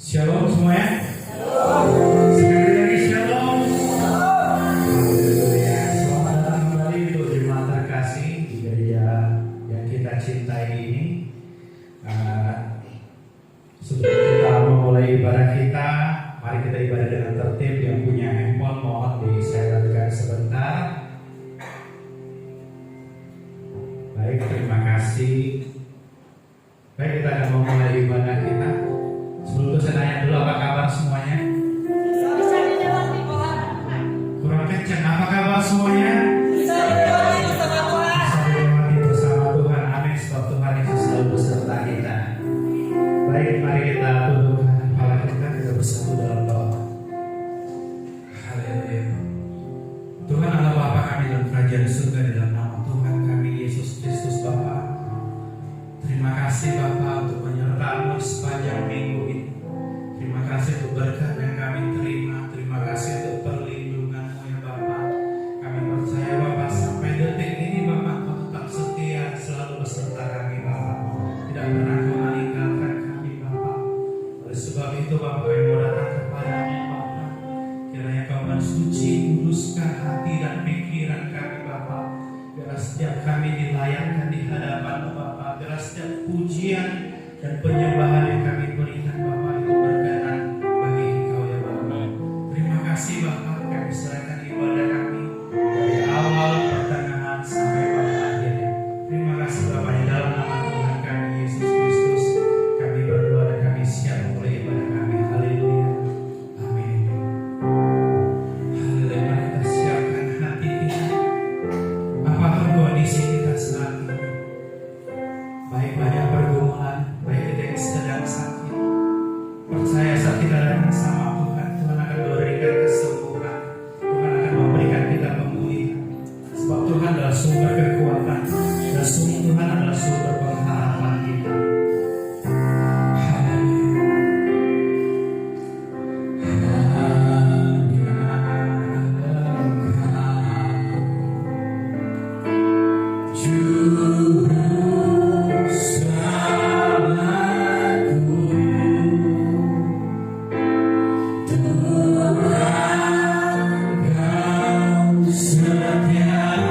Shalom semuanya. Sekali lagi shalom. Haleluya. Selamat datang kembali untuk jemaat terkasih di gereja yang kita cintai ini. Sebelum kita memulai ibadah kita, mari kita ibadah dengan tertib. Yang punya handphone mohon disilentkan sebentar. Baik, terima kasih. Baik, kita akan memulai ibadah kita. Sebelum itu saya tanya dulu, apa kabar semuanya? Bisa dilewati Tuhan. Kurang kencang, apa kabar semuanya? Bisa dilewati bersama Tuhan. Bisa dilewati bersama Tuhan. Amin. Sebab Tuhan Yesus selalu beserta kita. Baik, mari kita tundukkan kepala kita bersatu dalam doa. Haleluya. Tuhan Allah Bapa kami dalam kerajaan surga, di dalam nama Tuhan kami Yesus Kristus Bapa. Terima kasih Bapa untuk penyertaan-Mu sepanjang minggu ini. Terima kasih untuk berkat yang kami terima. Terima kasih untuk perlindungan-Mu ya Bapa. Kami percaya Bapa sampai detik ini Bapa Kau tetap setia selalu beserta kami Bapa. Tidak pernah Kau meninggalkan kami Bapa. Oleh sebab itu Bapa kami mau datang kepada-Mu Bapa. Kiranya Kau mensuci, kuduskan hati dan pikiran kami Bapa. Biarlah setiap kami dilayangkan di hadapan-Mu Bapa. Biarlah setiap pujian dan penyembahan yang kami berikan Bapa itu berkenan bagi Engkau ya Bapa. Terima kasih Bapa, kami serahkan ibadah kami dari awal pertengahan sampai pada akhirnya. Terima kasih Bapa, di dalam nama Tuhan kami Yesus Kristus kami berdoa dan kami siap memulai ibadah kami. Haleluya. Amin. Haleluya. Mari kita siapkan hati kita. Apapun kondisi kita saat ini, baik banyak pergumulan, baik kita yang sedang sakit, percaya saat kita datang sama Tuhan, Tuhan akan memberikan kesembuhan, Tuhan akan memberikan kita pemulihan. Sebab Tuhan adalah sumber kekuatan, dan Tuhan adalah sumber pengharapan kita. Setia ada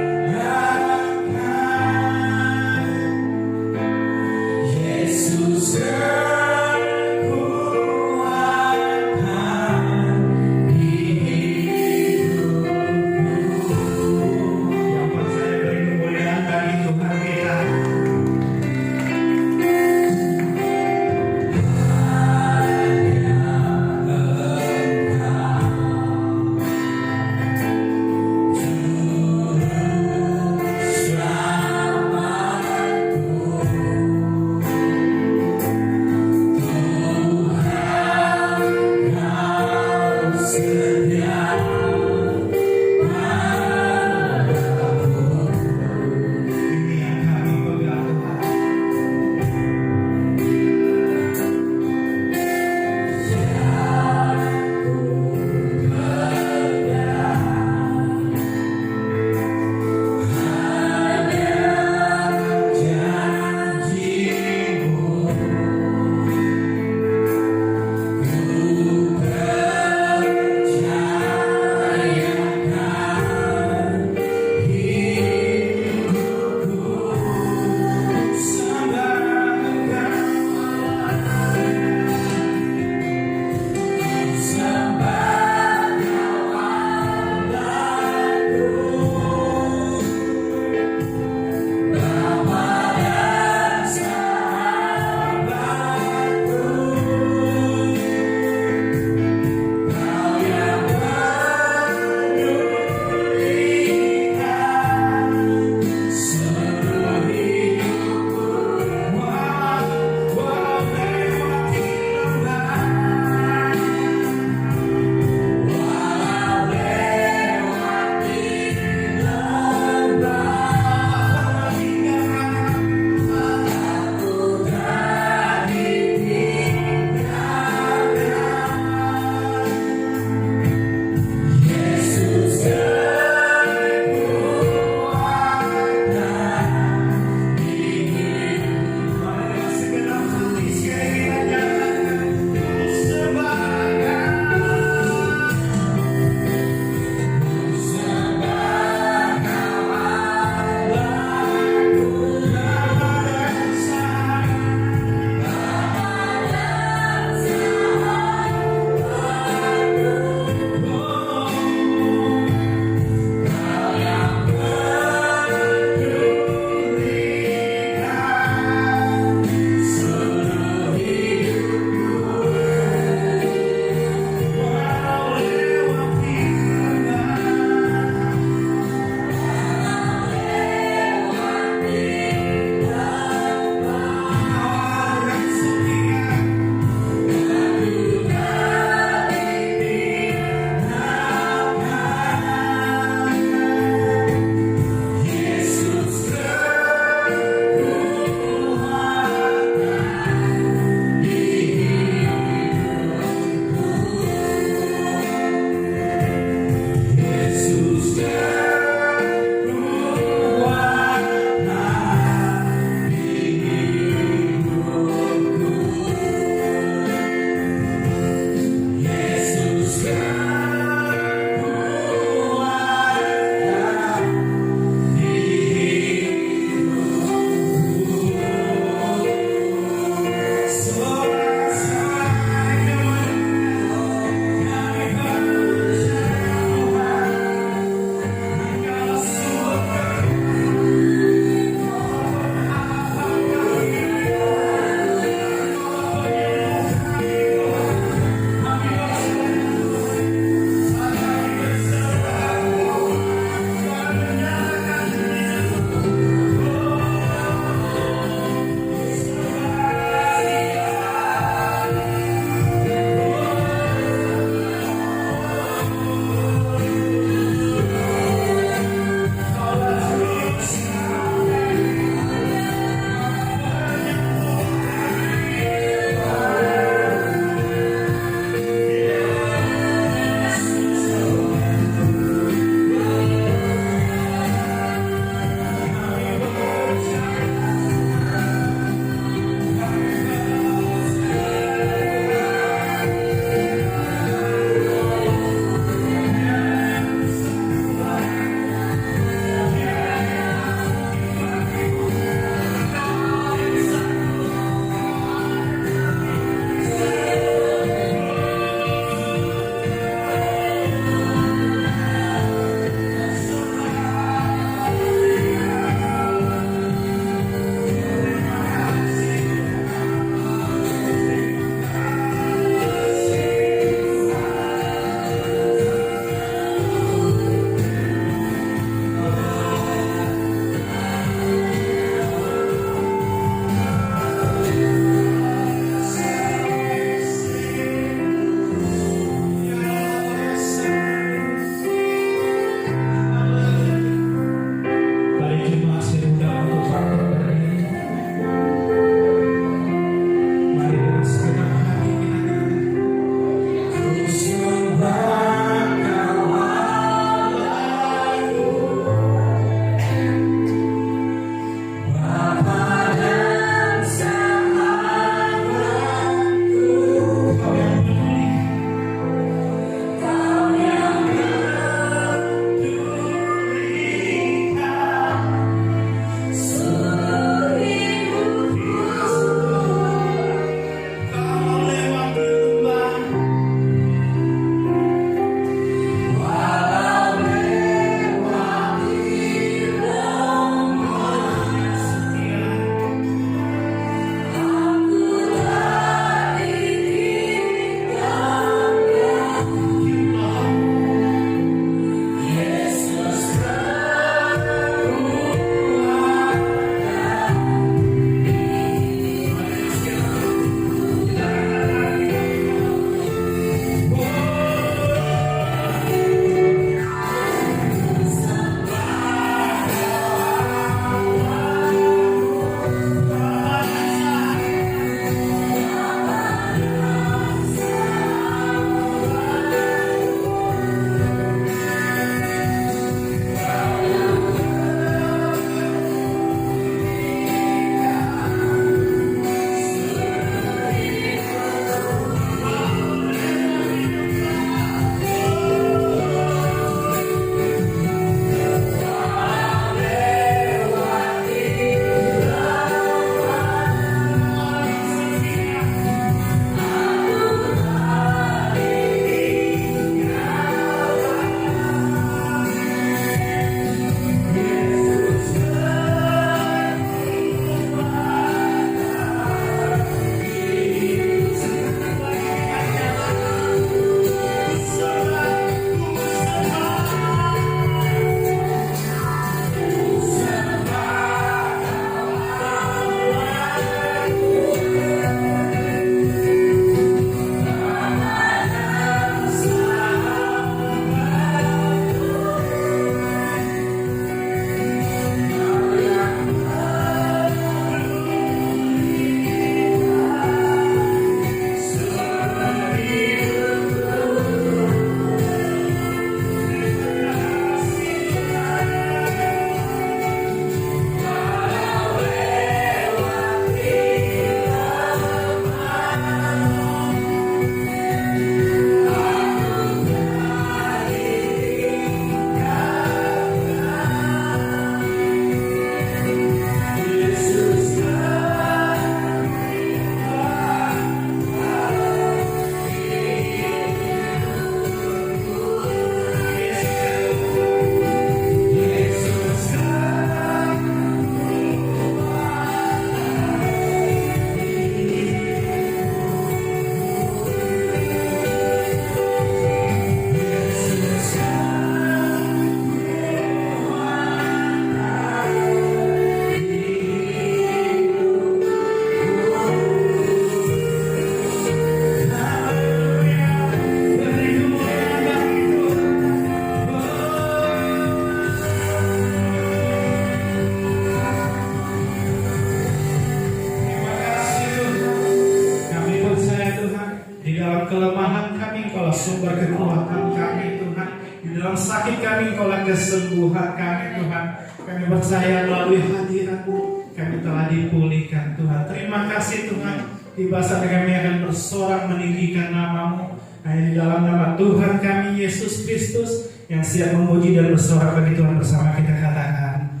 sumber kekuatan kami Tuhan. Di dalam sakit kami Engkaulah kesembuhan kami Tuhan. Kami percaya melalui hadirat-Mu kami telah dipulihkan Tuhan. Terima kasih Tuhan. Tiba saat kami akan bersorak meninggikan nama-Mu. Hanya di dalam nama Tuhan kami Yesus Kristus yang siap memuji dan bersorak bagi Tuhan bersama kita katakan.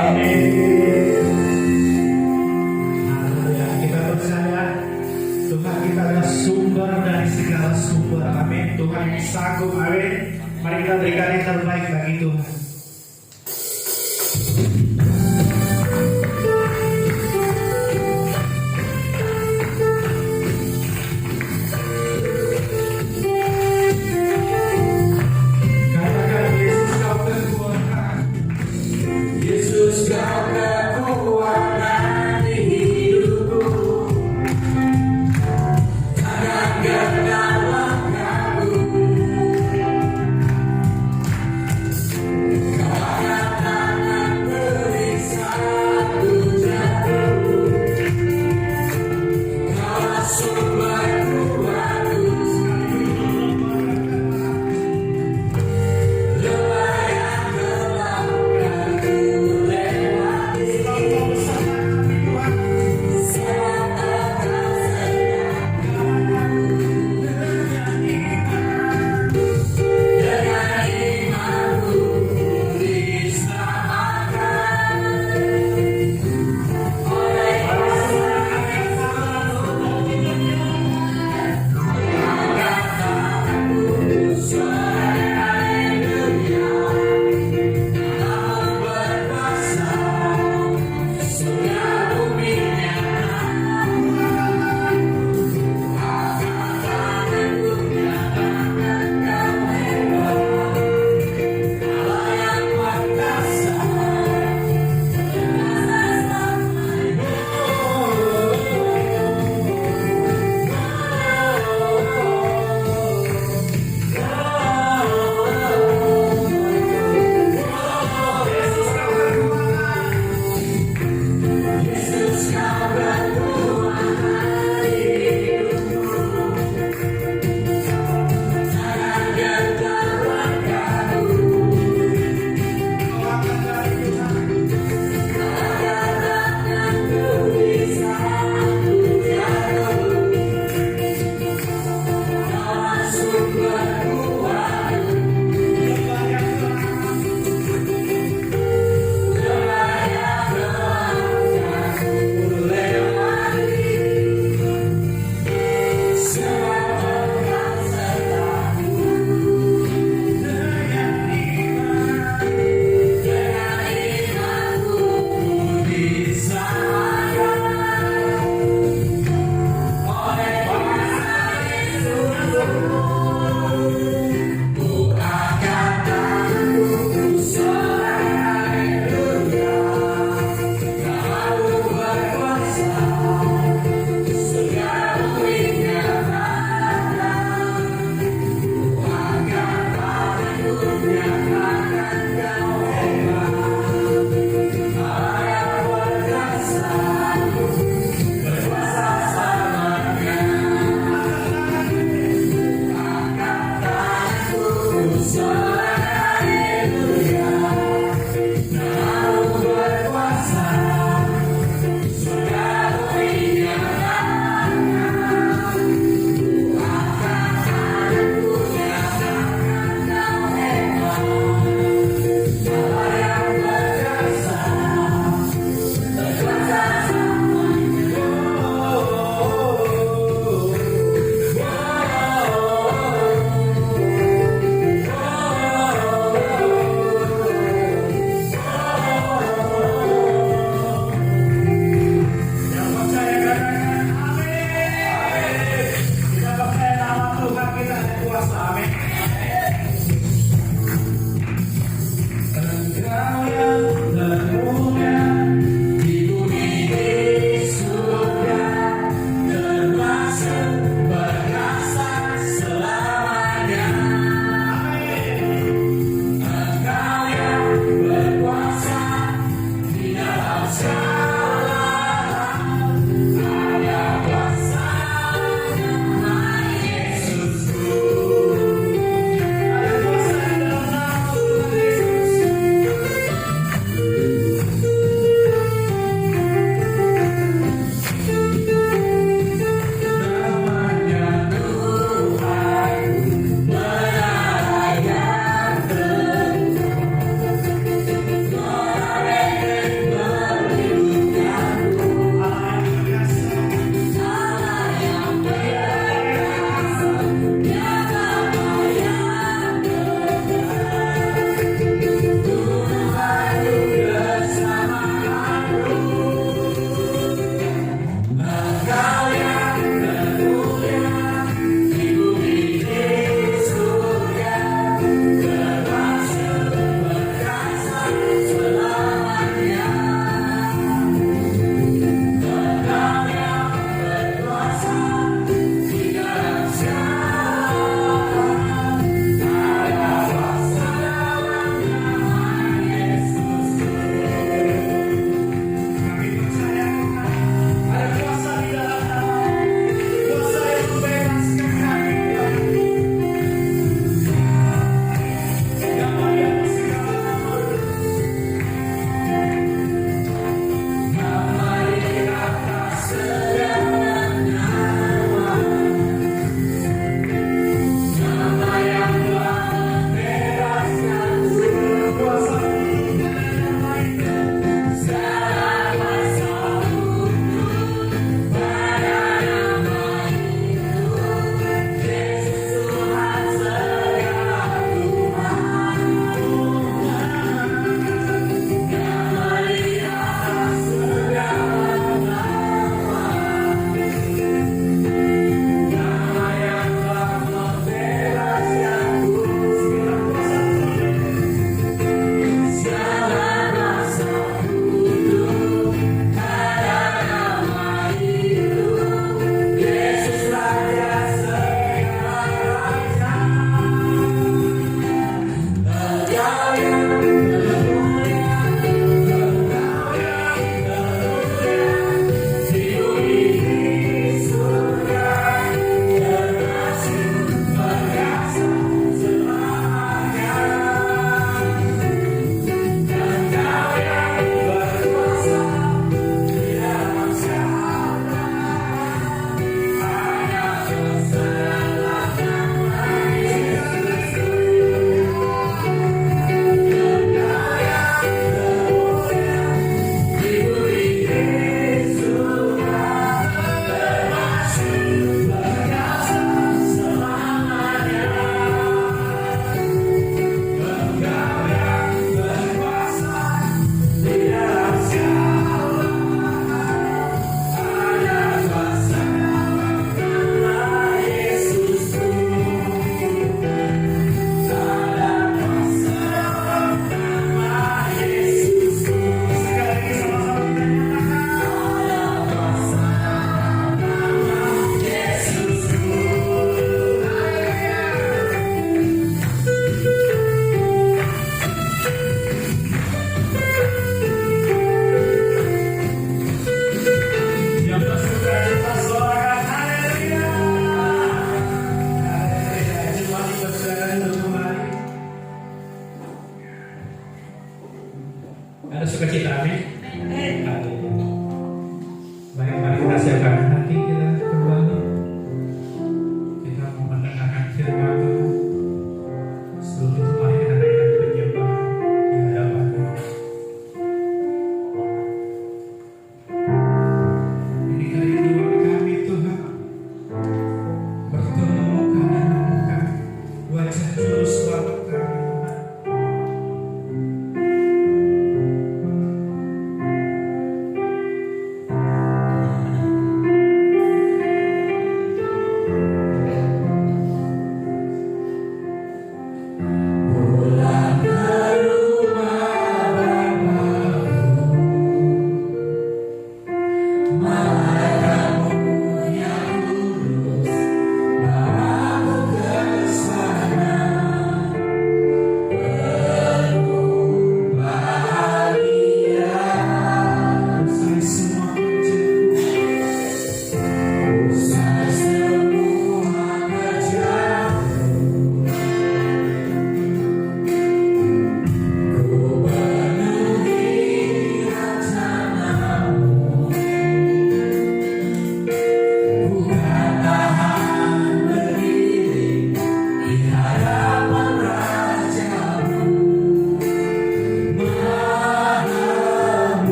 Amin. Haleluya. Kita percaya Tuhan kita adalah sumber dari segala sumber. Amin. Tuhan yang sanggup. Amin. Mari kita berikan yang terbaik bagi Tuhan.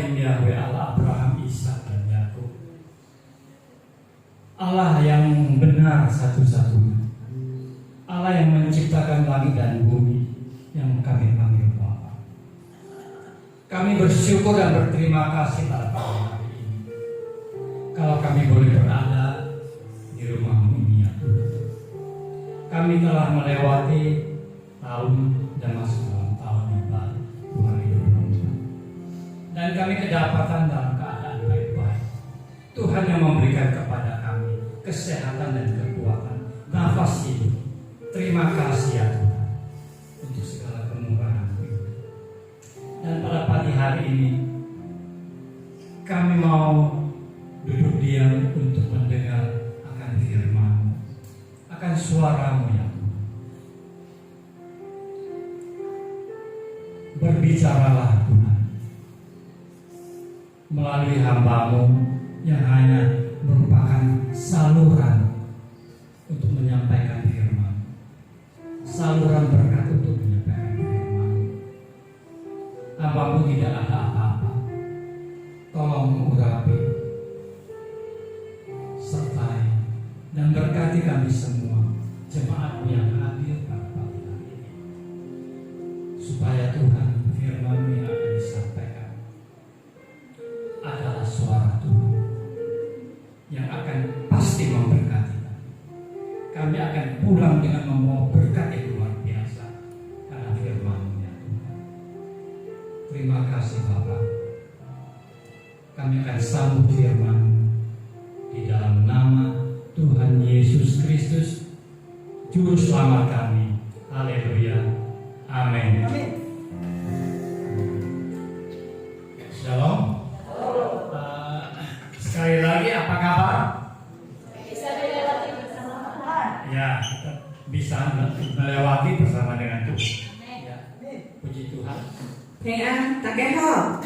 yang Yahweh, Allah Abraham, Ishak dan Yakub. Allah yang benar satu-satunya. Allah yang menciptakan langit dan bumi, yang kami panggil Bapa. Kami bersyukur dan berterima kasih pada pagi hari ini. Kalau kami boleh berada di rumah-Mu ini ya Tuhan. Kami telah melewati tahun dan masuk dalam tahun yang baru 2024. Dan kami kedapatan dalam keadaan baik-baik. Tuhan yang memberikan kepada kami kesehatan dan kekuatan, nafas hidup. Terima kasih ya Tuhan untuk segala kemurahan-Mu. Dan pada pagi hari ini kami mau duduk diam untuk mendengar akan firman-Mu, akan suara-Mu ya Tuhan. Berbicaralah Tuhan melalui hamba-Mu yang hanya merupakan saluran untuk menyampaikan firman, saluran berkat untuk menyampaikan firman. Hamba-Mu tidak ada apa-apa, tolong mengurapi, sertai dan berkati kami semua, jemaat-Mu yang hadir pada pagi hari ini, supaya Tuhan firman-Mu yang akan disampaikan adalah suara Tuhan yang akan pasti memberkati kami. Kami akan pulang dengan membawa berkat yang luar biasa karena firman-Mu ya Tuhan. Terima kasih Bapa. Kami akan sambut firman-Mu di dalam nama Tuhan Yesus Kristus, Juru Selamat kami. Haleluya. Amin. Shalom. Sekali lagi apa kabar? Bisa dilewati bersama Tuhan. Ya, kita bisa melewati bersama dengan Tuhan. Ya, puji Tuhan. 平安，大家好。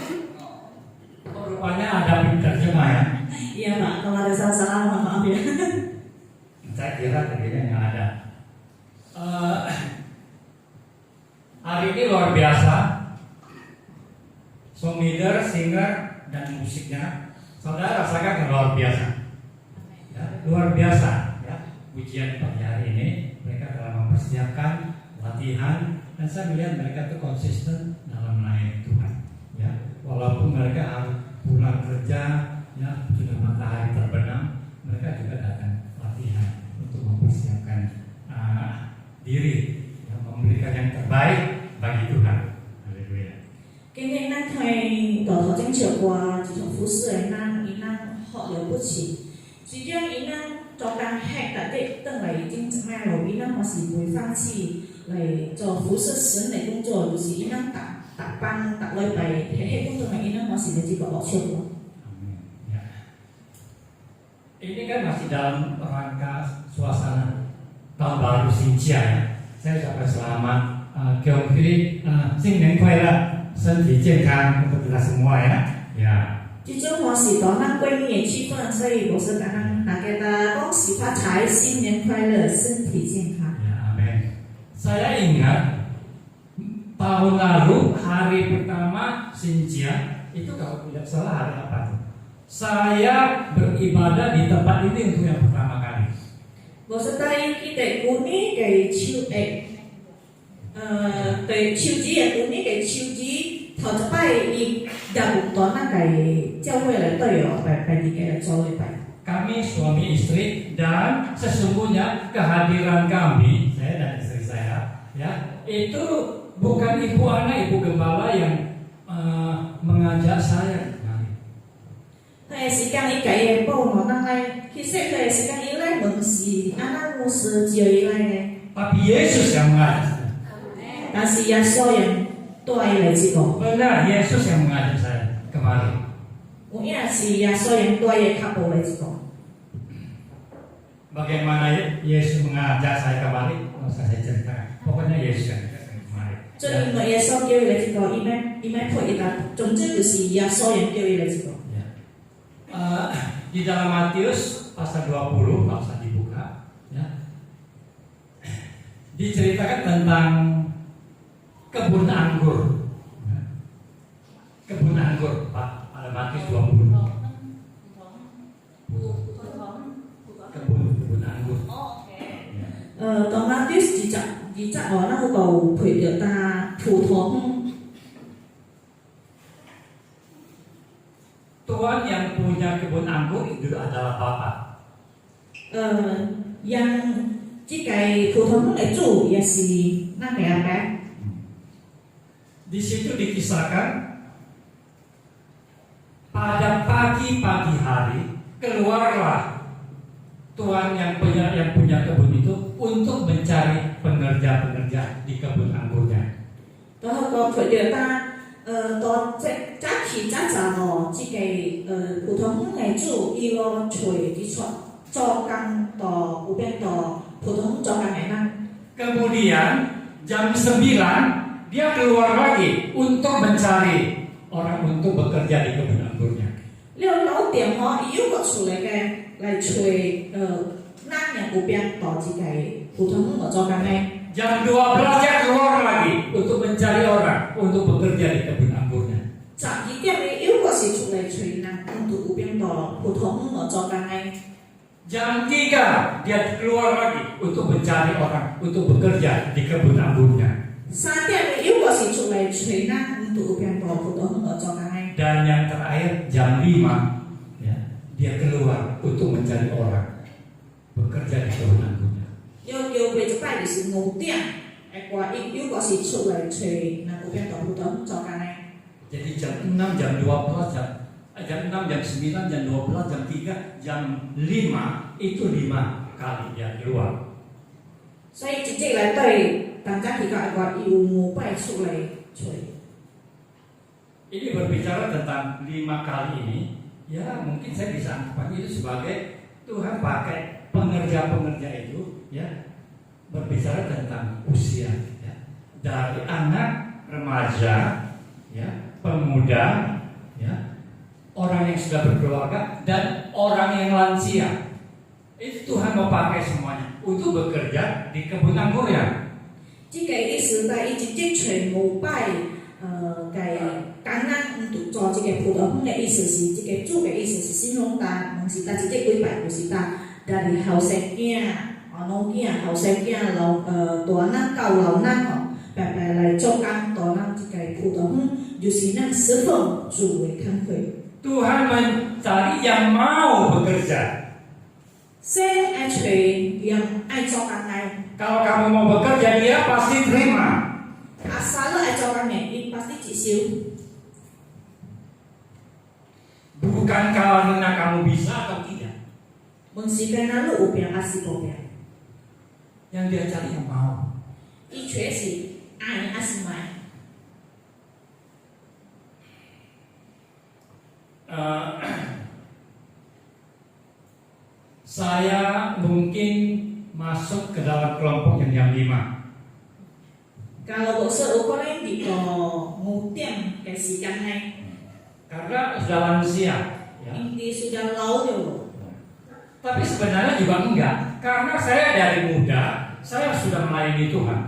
Oh, rupanya ada penerjemah ya. Iya Pak, kalau ada salah-salah mohon maaf ya. Saya kira tadinya nggak ada. Hari ini luar biasa. Song leader, singer, dan musiknya, saudara rasakan luar biasa. Ya, luar biasa. Ya, pujian pagi hari ini mereka telah mempersiapkan latihan dan saya melihat mereka itu konsisten dalam melayani Tuhan. Ya, walaupun mereka harus pulang kerja, ya sudah matahari terbenam, mereka juga datang latihan untuk mempersiapkan diri, ya, memberikan yang terbaik bagi Tuhan. Haleluya. 今天咱听大头前唱歌，一种服侍的咱，因咱好了不起。虽然因咱中间黑大地转来已经一摆路，因咱嘛是袂放弃来做服侍神的工作，就是因咱逐班逐礼拜黑工作嘛，因咱嘛是在这个学唱歌。 Amin. Ya. Ini kan masih dalam rangka suasana tahun baru Xinjia ya. Saya ucapkan selamat, Kyongki, 新年快乐，身体健康 untuk kita semua ya. Ya. 这种话是到咱过年的气氛，所以我是跟咱大家恭喜发财，新年快乐，身体健康。 Ya, amin. Saya ingat tahun lalu hari pertama Xinjia itu kalau tidak salah hari apa tuh? Saya beribadah di tempat ini untuk yang pertama kali. 我是在记得旧年嘅秋诶，对秋季嘅旧年嘅秋季頭一擺伊入到咱嘅教會嚟對哦，拜自己嚟做禮拜。 Kami suami istri dan sesungguhnya kehadiran kami, saya dan istri saya, ya itu bukan ibu anak, ibu gembala yang mengajak saya. 佢嘅時間伊家嘅報我咱來，其實佢嘅時間伊來問是安那牧師叫伊來嘅， Tapi Yesus yang mengajak saya. 但是耶穌人帶伊嚟這個， Benar, Yesus yang mengajak saya kemarin. 有影是耶穌人帶伊較無嚟這個。 Bagaimana Yesus mengajak saya kemarin? Nggak usah saya ceritakan. Pokoknya Yesus yang mengajak saya kemarin. 最因為耶穌叫伊嚟這個，伊咪配伊個，總之就是耶穌人叫伊嚟這個。 Di dalam Matius pasal 20 nggak usah dibuka, ya. Diceritakan tentang kebun anggur, kebun anggur. Matius 20. Kebun anggur. Còn Matius chỉ chắc ở nó cầu phải được ta thủ thống. Tuhan yang punya kebun anggur itu adalah Bapa. Yang chỉ cái thủ thống này chủ ya si na mẹ bé. Di situ dikisahkan pada pagi-pagi hari keluarlah Tuhan yang punya kebun itu untuk mencari pekerja-pekerja di kebun anggurnya. Đó có phải được ta đó chắc khi chắc chắn nó chỉ cái thủ thống này chủ y lo chơi đi cho căn tờ u bên tờ thủ thống cho căn này năng. Kemudian jam 9 dia keluar lagi untuk mencari orang untuk bekerja di kebun anggurnya. Nếu nấu tiền họ yếu có chủ lại chơi năng nhà u bên tờ chỉ cái thủ thống ở cho căn này. Jam 12 dia keluar lagi untuk mencari orang untuk bekerja di kebun anggurnya. Chẳng ý điểm này yếu có sự chủ lại chơi năng untuk u bên tờ thủ thống ở cho căn này. Jam 3 dia keluar lagi untuk mencari orang untuk bekerja di kebun anggurnya. Saat điểm này yếu có sự chủ lại chơi năng untuk u bên tờ thủ thống ở cho căn này. Dan yang terakhir jam 5 ya, dia keluar untuk mencari orang bekerja di kebun anggurnya. Yêu về cho bài sự ngủ tiền, qua yêu có sự chủ lại chơi năng u bên tờ thủ thống cho căn này. Jadi jam 6, jam 12, jam 6, jam 9, jam 12, jam 3, jam 5 itu 5 kali dia keluar. 所以直接來對大家提到話要五拜出嚟吹。 Ini berbicara tentang 5 kali ini, ya mungkin saya bisa anggap itu sebagai Tuhan pakai pengerja-pengerja itu, ya berbicara tentang usia, ya. Dari anak, remaja, ya pemuda, ya orang yang sudah berkeluarga dan orang yang lansia. Itu Tuhan mau pakai semuanya untuk bekerja di kebun anggur ya. Chỉ cái ý sự là ý trực tiếp chuyển ngũ bài cái cá năng tụ cho chỉ cái phù hợp cái ý sự gì chỉ cái chủ cái ý sự là xin lỗi ta mình chỉ ta chỉ cái quý bài của chúng ta là đi hậu sinh kia nông kia hậu sinh kia là tổ năng cầu lâu năng họ bài bài lại cho căn tổ năng chỉ cái phù hợp dù gì năng sử dụng chủ về khăn khởi. Tuhan mencari yang mau bekerja. Sẽ ai chuyển yang ai cho căn này. Kalau kamu mau bekerja dia pasti terima. Asal ai cho căn này pasti chỉ siêu. Bukan karena kamu bisa atau tidak. Mengsiapkan lu upiah pasti upiah. Yang dia cari yang mau. Ý chuyện gì ai asal mai. Saya mungkin masuk ke dalam kelompok yang 5. Kalau bộ sơ có lên thì có ngủ tiệm cái時間này. Karena sudah lansia, ya. Ini sudah lâu rồi. Tapi sebenarnya juga enggak. Karena saya dari muda, saya sudah melayani Tuhan.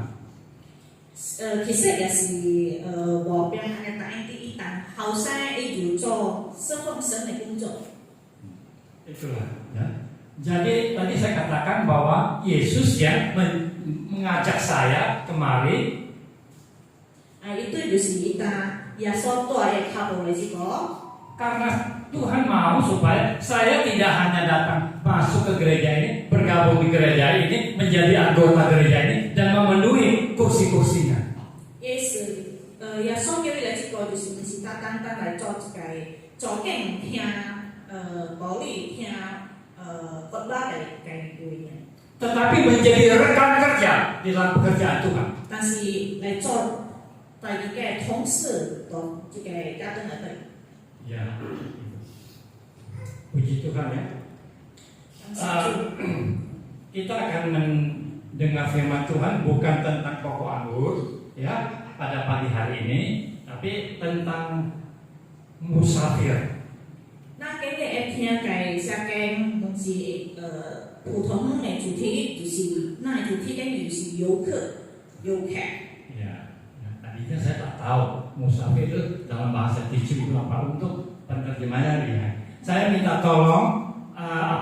Thì sẽ là gì bỏ bên anh ta anh đi tặng hậu sai ấy dù cho sơ phong sớm này công作. Itulah, ya. Jadi tadi saya katakan bahwa Yesus yang mengajak saya kemari. Itu justru kita ya soto ya kabur lagi kok. Karena Tuhan mau supaya saya tidak hanya datang masuk ke gereja ini, bergabung di gereja ini, menjadi anggota gereja ini dan memenuhi kursi-kursinya. Yes, ya soto lagi kok justru kita tantang来做这个做更听保利听khotbah dari dulunya. Tetapi menjadi rekan kerja di dalam pekerjaan Tuhan. 但是来做在一个同事的这个家庭来对。 Ya, puji Tuhan ya. Kita akan mendengar firman Tuhan bukan tentang pokok anggur ya pada pagi hari ini, tapi tentang musafir. 那今日要聽嘅聖經，唔是普通嘅主題，就是那主題嘅就是遊客。 Ya, tadinya saya tak tahu musafir itu dalam bahasa Kicil itu apa untuk penerjemahnya lihat. Saya minta tolong,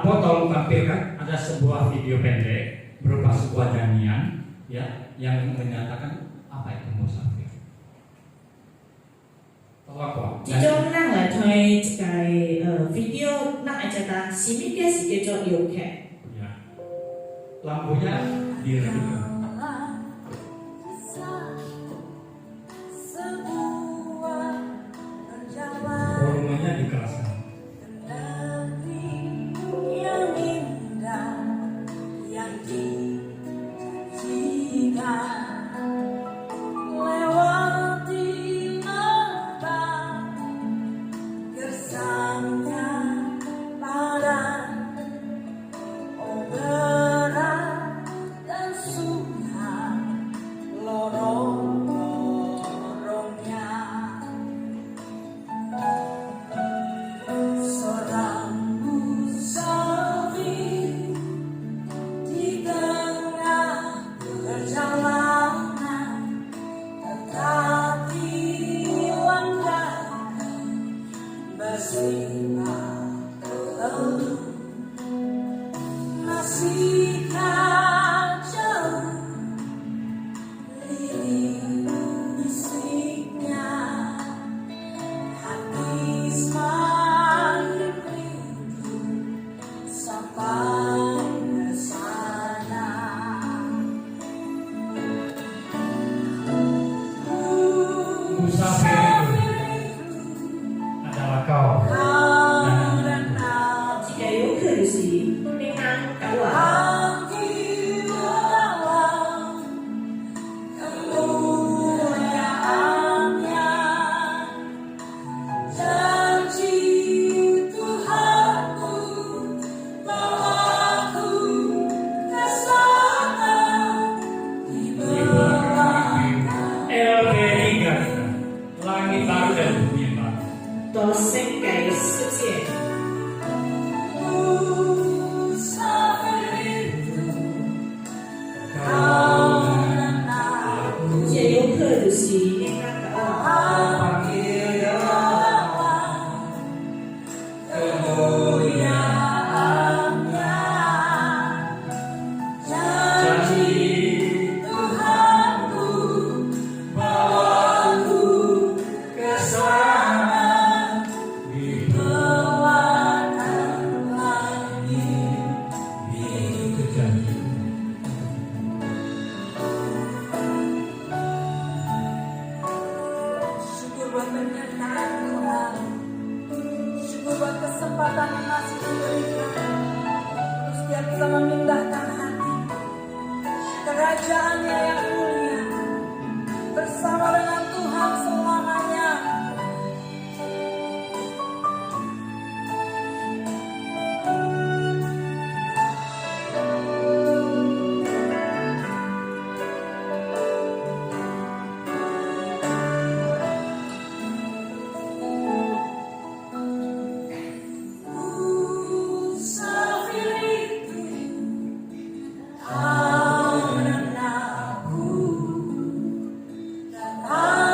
tolong tampilkan ada sebuah video pendek berupa sebuah nyanyian, ya, yang menyatakan apa itu musafir. Tolong Pak. 即種咱來推一個video，咱會知道什麼嘅是叫做遊客。 Ya. Lampunya diredikan. Volumenya dikeraskan. Musafir itu adalah kau. Jika 遊客就是你啱狗啊。 Langit baru dan bumi baru. 到世界世界，这游客就是你啱狗啊。 buat penyertaan Tuhan. Syukur buat kesempatan yang masih diberikan. Terus dia bisa memindahkan hati kerajaannya yang mulia bersama dengan Tuhan selamanya. Ah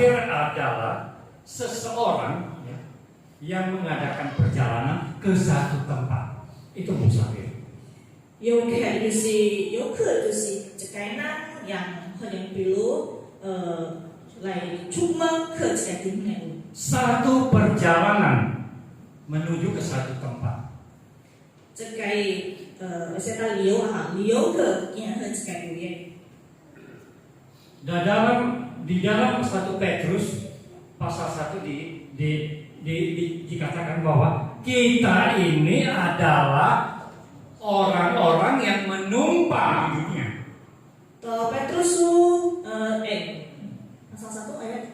Musafir adalah seseorang ya, yang mengadakan perjalanan ke satu tempat. Itu musafir. 游客就是一个人让可能比如来出门去一个地方。 Satu perjalanan menuju ke satu tempat. 这个现在旅游去行去一个地方。 Di dalam 1 Petrus pasal 1 dikatakan bahwa kita ini adalah orang-orang yang menumpang di dunia. Petrus pasal 1 ayat.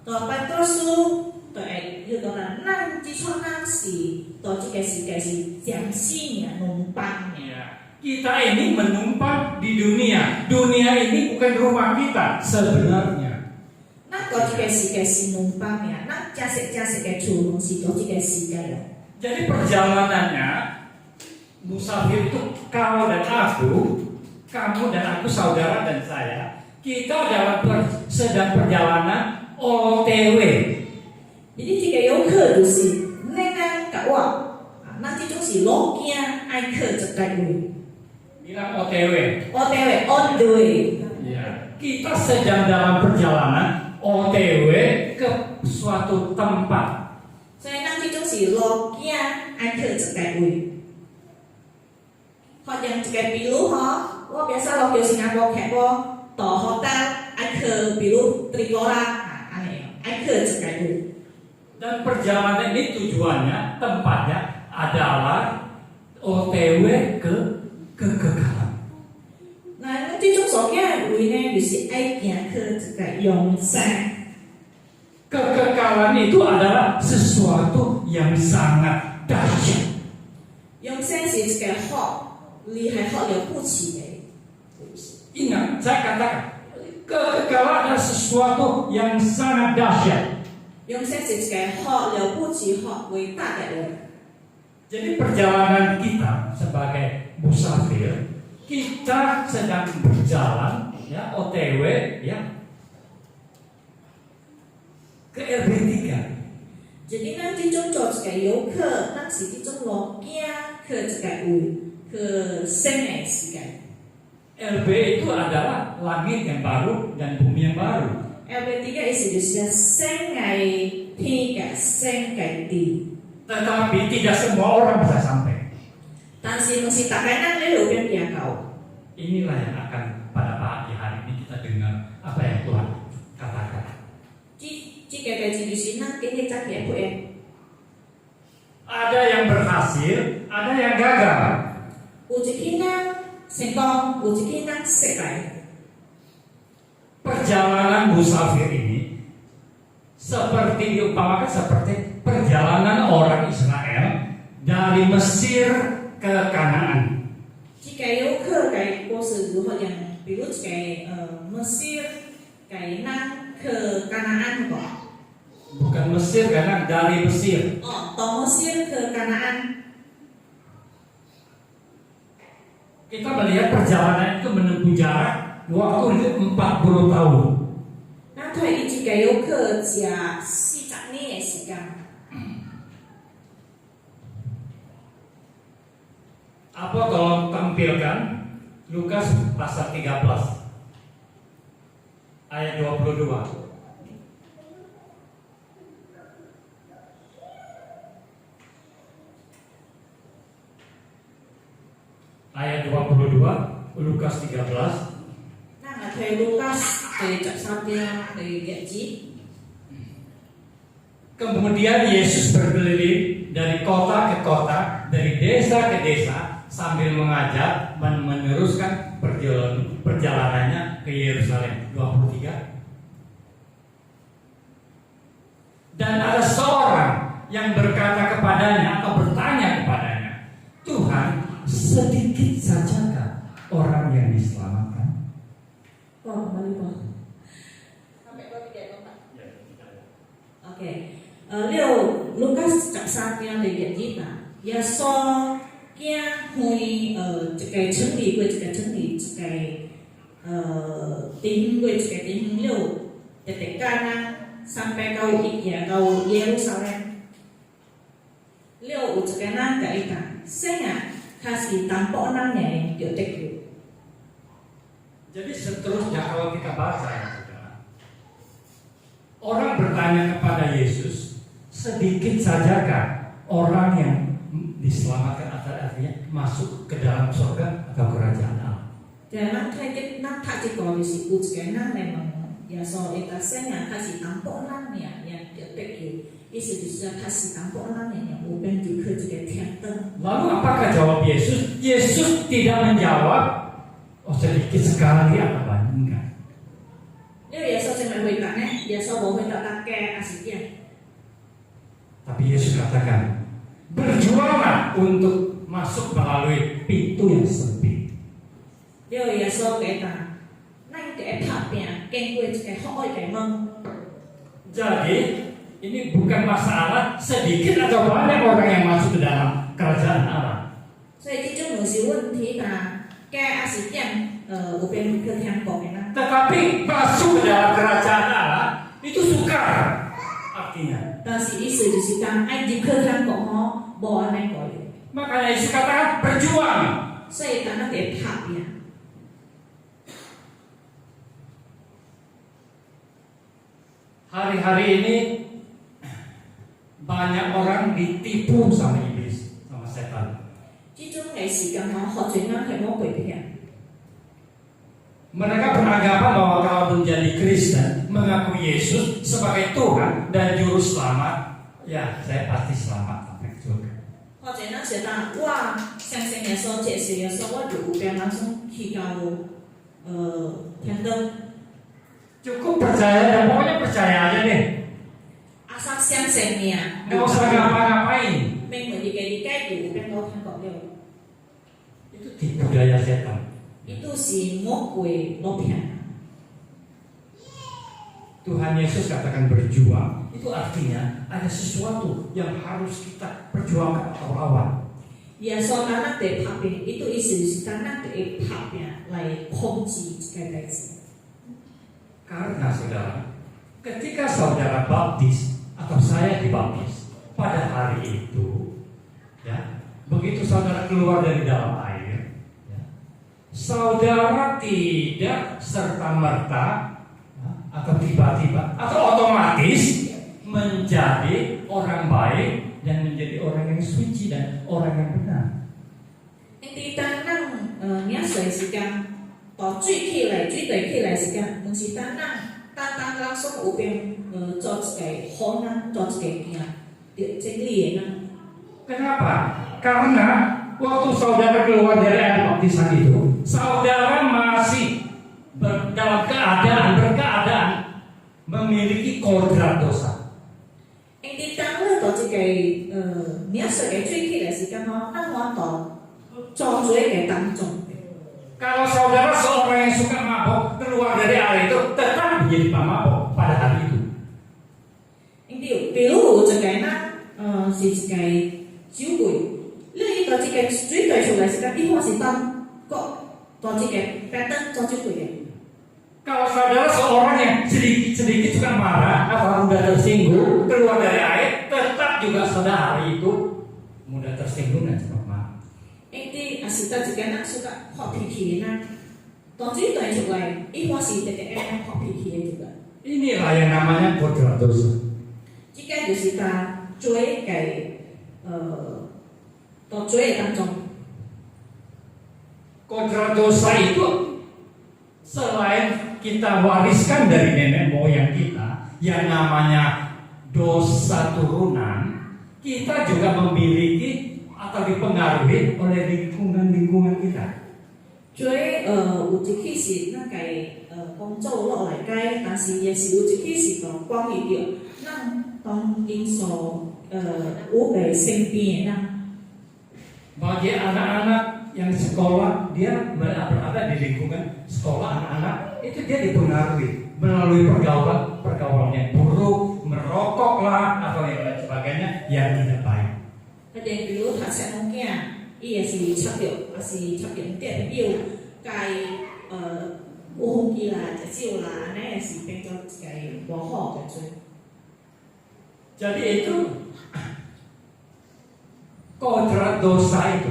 Petrus itu orang nan di sana si, jam sini numpangnya. Kita ini menumpang di dunia. Dunia ini bukan rumah kita sebenarnya. Nah, kau si numpangnya. Nah, jasa ke curung si kau si gaya. Jadi perjalanannya musafir itu kau dan aku, kamu dan aku, saudara dan saya. Kita dalam sedang perjalanan OTW. Jadi jika游客就是那个我，那这种是路径爱去这个位。 Bilang OTW. OTW, on the way. Ya. Kita sedang dalam perjalanan OTW ke suatu tempat. 所以咱这种是路径爱去这个位。好像一个比如我比如说路叫新加坡客到hotel爱去，比如Trikora，安尼爱去这个位。 Dan perjalanan ini tujuannya, tempatnya adalah OTW ke kekekalan. Nah,这种所见的位呢，就是爱行去这个永生。 Kekekalan itu adalah sesuatu yang sangat dahsyat. 永生是一个好厉害、好了不起的。 Ingat, saya katakan, kekekalan adalah sesuatu yang sangat dahsyat. 永生是一个好了不起、好伟大的人。 Jadi perjalanan kita sebagai musafir, kita sedang berjalan ya OTW ya ke RB3. Jadi咱这种做一个游客，咱是这种路径去一个位，去生的时间。 LB itu adalah langit yang baru dan bumi yang baru. LB3 意思就是生嘅天嘅生嘅地。 Tetapi tidak semua orang bisa sampai. 但是唔是大家咱喺路邊行到。 Inilah yang akan pada pagi hari ini kita dengar apa yang Tuhan katakan. 這個嘅字就是咱今日則嘅配。 Ada yang berhasil, ada yang gagal. 有一啲人成功，有一啲人失敗。 Perjalanan musafir ini seperti diumpamakan seperti perjalanan orang Israel dari Mesir ke Kanaan. 這個遊客嘅故事如何樣？比如一個Mesir嘅人去加拿大個。 Bukan Mesir, karena dari Mesir. Dari Mesir ke Kanaan. Kita melihat perjalanan itu menempuh jarak waktu 40 tahun. 那佢一個遊客食40年嘅時間。 Apa tolong tampilkan Lukas pasal 13 ayat 22. Ayat 22 Lukas 13. Nah, thầy Lukas dari chapter 1 dari gaji. Kemudian Yesus berkeliling dari kota ke kota, dari desa ke desa, sambil mengajak dan meneruskan perjalanannya ke Yerusalem. 23. Dan ada seorang yang berkata kepadanya atau bertanya kepadanya, Tuhan, sedikit sajakah orang yang diselamatkan? Oh, kembali Pak. Sampai 23 Pak. Oke. 6 Lukas chapter 1嘅日子啊，耶穌驚去一個城裡過一個城裡，一個地方過一個地方， dari Kana sampai kau Ikea kau Yerusalem. Leo ucapkan kaitan, saya kasih tampok nanya yang dia. Jadi seterusnya kalau kita baca ya saudara, orang bertanya kepada Yesus, sedikit sajakah orang yang diselamatkan atau artinya masuk ke dalam surga atau kerajaan Allah? Dan nanti tak jika disebutkan memang ya soal etasnya kasih tampok nanya yang dia. Isu kasih tampok nanya yang bukan dikerjakan tiang. Lalu apakah jawab Yesus? Yesus tidak menjawab. Oh sedikit sekali apa bandingkan? Nếu Yesus cuma bertanya, Yesus boleh tak pakai asiknya. Tapi Yesus katakan, berjuanglah untuk masuk melalui pintu yang sempit. Nếu Yesus kata, nang ke tapnya, kengkui ke hoi ke meng. Jadi ini bukan masalah sedikit atau banyak orang yang masuk ke dalam kerajaan Allah. 所以这种是问题啦，该asiknya bukan kerjaan kok enak. Tetapi masuk ke dalam kerajaan Allah itu sukar artinya. 但是意思就是讲，爱di kerjaan kok ho, bawa naik kok. Makanya Yesus katakan berjuang. 所以咱们得拍呀。 Hari-hari ini banyak orang ditipu sama iblis, sama setan. 这种的时间ho，學全啱係魔鬼騙。 Mereka beranggapan bahwa kalau menjadi Kristen, mengaku Yesus sebagai Tuhan dan Juru Selamat, ya saya pasti selamat sampai ke surga. 或者咱覺得，我相信耶穌，接受耶穌，我就有變langsung去到天堂。 Cukup percaya dan pokoknya percaya aja deh. Asal相信呀， Nggak usah ngapa-ngapain. 明明dikai有變到天國了。 Itu tipu daya setan. Itu si魔鬼羅騙。 Tuhan Yesus katakan berjuang. Itu artinya ada sesuatu yang harus kita perjuangkan atau lawan. 耶穌講咱得拍拼，itu 意思是講咱得拍拼來控制這個代志。 Karena saudara, ketika saudara baptis atau saya dibaptis pada hari itu, ya, begitu saudara keluar dari dalam air, ya, saudara tidak serta-merta ya, atau tiba-tiba atau otomatis menjadi orang baik dan menjadi orang yang suci dan orang yang benar. Inti當咱領水時間，到水起來、水地起來時間，唔是當咱langsung有變做一個好人，做一個行正理的人。 Kenapa? Karena waktu saudara keluar dari air baptisan itu, saudara masih dalam berkeadaan memiliki kodrat dosa. 因為當咱到一個領水嘅水起來時間吼，咱我到做水嘅當中。 Kalau saudara seorang yang suka mabok keluar dari air itu tetap menjadi pemabok pada hari itu. 因為比如有一個咱是一個酒鬼，你到一個水地出來時間，你看是當到一個白燈做酒鬼嘅。 Kalau saudara seorang yang sedikit suka marah atau mudah tersinggung keluar dari air, tetap juga pada hari itu mudah tersinggung dan cepat marah. 因為是到一個咱suka發脾氣嘅咱，到水地出來，伊看是一個咱發脾氣嘅一個。 Inilah yang namanya kodrat dosa. 這個就是他罪嘅到罪當中。 Kodrat dosa itu selain kita wariskan dari nenek moyang kita yang namanya dosa turunan, kita juga memiliki atau dipengaruhi oleh lingkungan kita. 罪有一起是咱家工作落來解，但是也是有一起是講關係到咱當因所有嘅身邊嘅人。 Bagi anak-anak yang sekolah, dia berada di lingkungan sekolah anak-anak, itu dia dipengaruhi melalui pergaulan yang buruk, merokok lah atau yang lain sebagainya yang tidak baik. 佢哋比如讀細路囝，伊也是插着，也是插着啲朋友，介有风机啦、食酒啦，安尼也是变做一个无好的罪。 Jadi itu kodrat dosa itu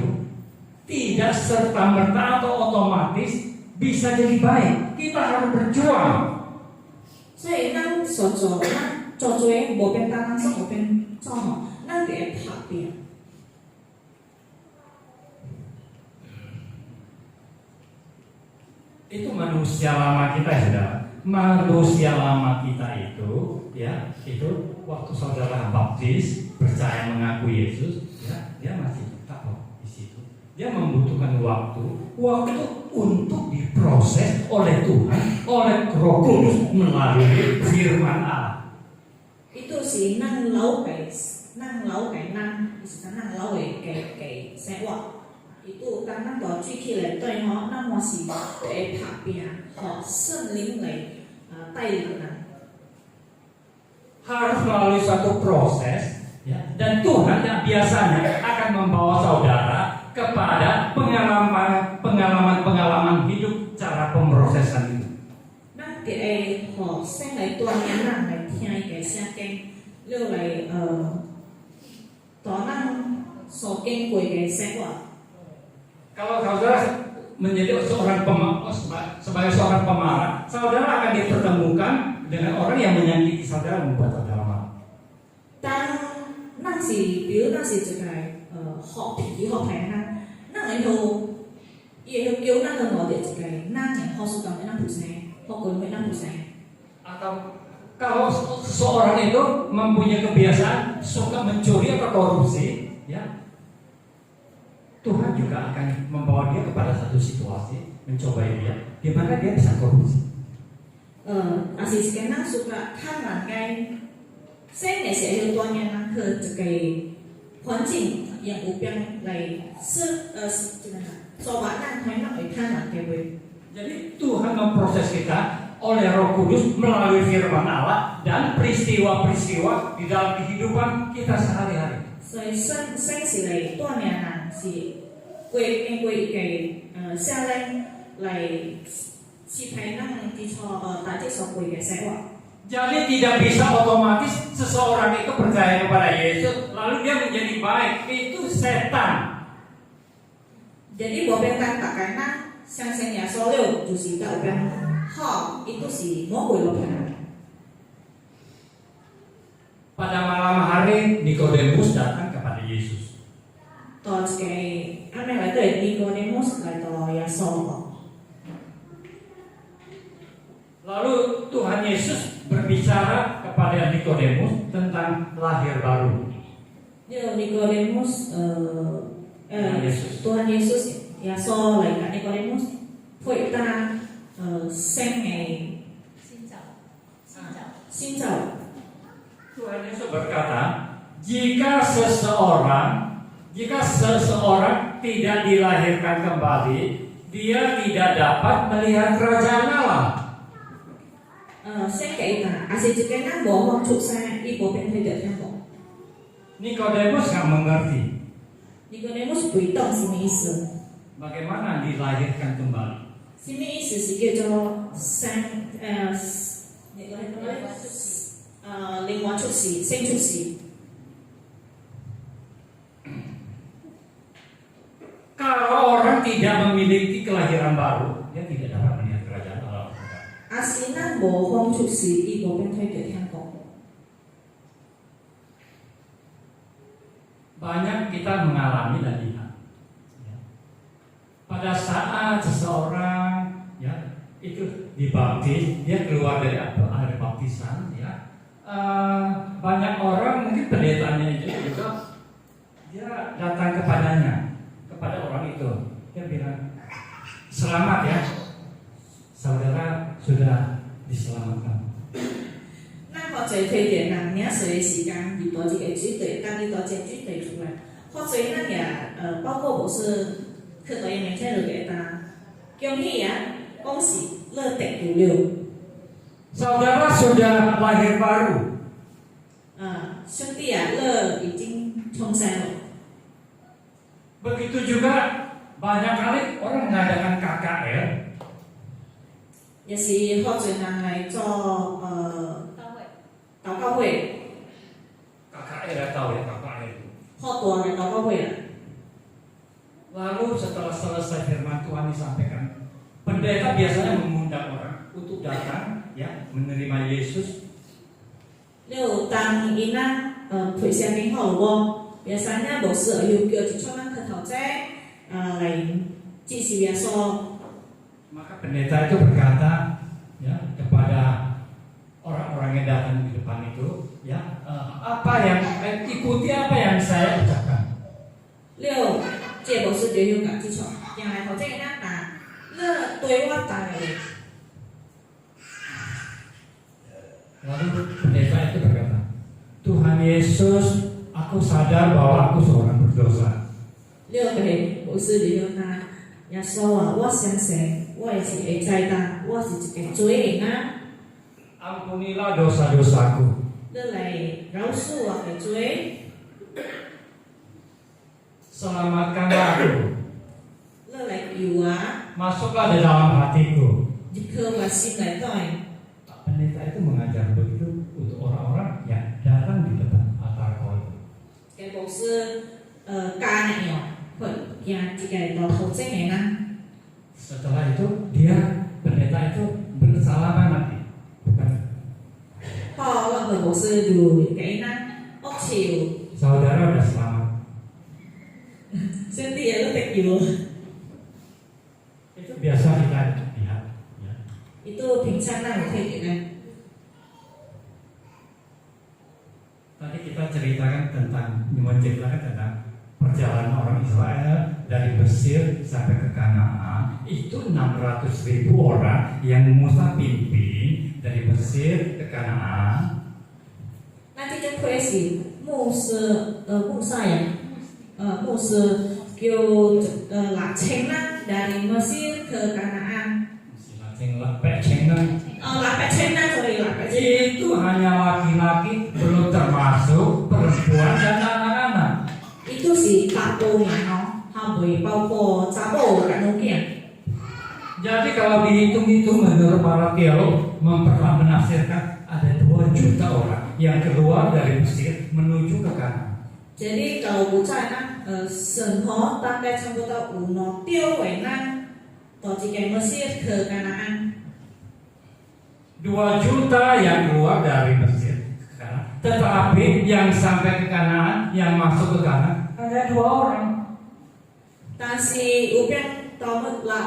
tidak serta-merta atau otomatis bisa jadi baik. Kita harus berjuang. 所以咱所做，咱做罪无变单单说无变做吼，咱得会拍拼。 Itu manusia lama kita, saudara. Manusia lama kita itu, ya, itu waktu saudara baptis, percaya mengaku Yesus, ya, dia masih tetap di situ. Dia membutuhkan waktu untuk diproses oleh Tuhan, oleh Roh Kudus melalui Firman Allah. Itu是咱老嘅，咱是咱老嘅生活。 itu当咱大水起来对吼，咱嘛是会拍拼，吼圣灵来带领咱。 Harus melalui suatu proses, ya, dan Tuhan yang biasanya akan membawa saudara kepada pengalaman hidup cara pemrosesan itu. 咱得会吼先来锻炼咱来听伊个圣经，了来带咱所经过嘅生活。 Kalau saudara menjadi sebagai seorang pemarah, saudara akan dipertemukan dengan orang yang menyakiti saudara, membuat saudara marah. 当咱是，比如咱是一个好脾气好歹咱会伊会叫咱去磨掉一个，咱yang好suka咱不生，好过咱不生。 Atau kalau seorang itu mempunyai kebiasaan suka mencuri atau korupsi, ya, Tuhan juga akan membawa dia kepada satu situasi, mencobai dia, di mana dia bisa korupsi. 也是一个咱 suka 贪婪嘅，生嘅时候要锻炼咱去一个环境，用有变来做把咱可能会贪婪嘅位。 Jadi Tuhan memproses kita oleh Roh Kudus melalui Firman Allah dan peristiwa-peristiwa di dalam kehidupan kita sehari-hari. 所以生是来锻炼咱，是经过一个圣灵来支配咱基础大家所过嘅生活。 Jadi tidak bisa otomatis seseorang itu percaya kepada Yesus lalu dia menjadi baik, itu setan. Jadi 无变单大概咱相信耶稣了，就是到有变好，伊都是魔鬼落来。 Pada malam hari Nikodemus datang kepada Yesus. 到一个安尼来对尼哥底母来到耶稣吼， Lalu Tuhan Yesus berbicara kepada Nikodemus tentang lahir baru. 了尼哥底母Tuhan Yesus 耶稣来甲尼哥底母配搭生的新造。 Tuhan Yesus berkata, jika seseorang tidak dilahirkan kembali, dia tidak dapat melihat kerajaan Allah. 先给他，也是一个咱无法出生，伊无变配着天国。 Nikodemus nggak mengerti 尼哥底母是不懂什么意思？ bagaimana dilahirkan kembali. 什么意思是叫做另外出世，先出世。 Kalau orang tidak memiliki kelahiran baru, dia tidak dapat melihat kerajaan Allah. 也是咱无法出世，伊无变配着天国。 Banyak kita mengalami dan lihat. Ya. Pada saat seseorang ya itu dibaptis, dia keluar dari air baptisan, ya. Banyak orang mungkin pendetanya itu juga dia datang kepada orang itu, dia bilang selamat ya, saudara sudah diselamatkan. 咱或者推着人领水的时间，遇到一个水队，当遇到这水队出来，或者咱也包括我是去到媒体就给他恭喜呀，恭喜乐得有了。 Saudara sudah lahir baru. 兄弟啊，乐已经重生了。 Begitu juga banyak kali orang mengadakan KKR. 也是好多人来做祷告会， KKR tahu ya KKR itu. 好大的祷告会了。 Lalu setelah selesai firman Tuhan disampaikan, pendeta biasanya mengundang orang untuk datang ya menerima Yesus. 了，当因仔退下面后无，biasanya 牧师又叫一撮人去头仔来支持耶稣。 Maka pendeta itu berkata ya kepada orang-orang yang datang di depan itu ya apa yang ikuti apa yang saya ucapkan. 了，这牧师就要甲即撮行来头仔因仔答，了对我答的。 Lalu pendeta itu berkata, Tuhan Yesus, aku sadar bahwa aku seorang berdosa. 了对牧师就要答，耶稣啊，我相信我也是会知道，我是一个罪人啊。 Ampunilah dosa-dosaku. 了来饶恕我的罪， Selamatkanlah aku. 了来救我， Masuklah di dalam hatiku. 入去我心内底。 Pendeta itu mengajar begitu untuk orang-orang yang datang di depan altar Allah itu. 嘅牧师教你用去行一个路途径的人。 Setelah itu dia pendeta itu bersalaman nanti. Bukan. 好，我去牧師就給人握手， Saudara udah selamat. 兄弟也都得救。 Itu biasa kita lihat. Ya. Itu 平常咱有睇到嘅。 Tadi kita menceritakan tentang perjalanan orang Israel dari Mesir sampai ke Kanaan. Itu 600.000 orang yang Musa pimpin dari Mesir ke Kanaan. 那這隻推是牧師牧賽呀，牧師叫6,000人dari Mesir ke Kanaan。 8,000 人sorry 8,000。 Itu hanya laki-laki, belum termasuk perempuan dan anak-anak. Itu是百步人哦，還未包括查某甲女囝。 Jadi kalau dihitung-hitung menurut para teolog menafsirkan ada 2 juta orang yang keluar dari Mesir menuju ke Kanaan. Jadi kalau buca神吼大概差不多有2triệu người到這個 Mesir ke Kanaan。 2 juta yang keluar dari Mesir ke Kanaan. Tetapi yang sampai ke Kanaan, yang masuk ke Kanaan hanya 2 orang. 但是有邊到2juta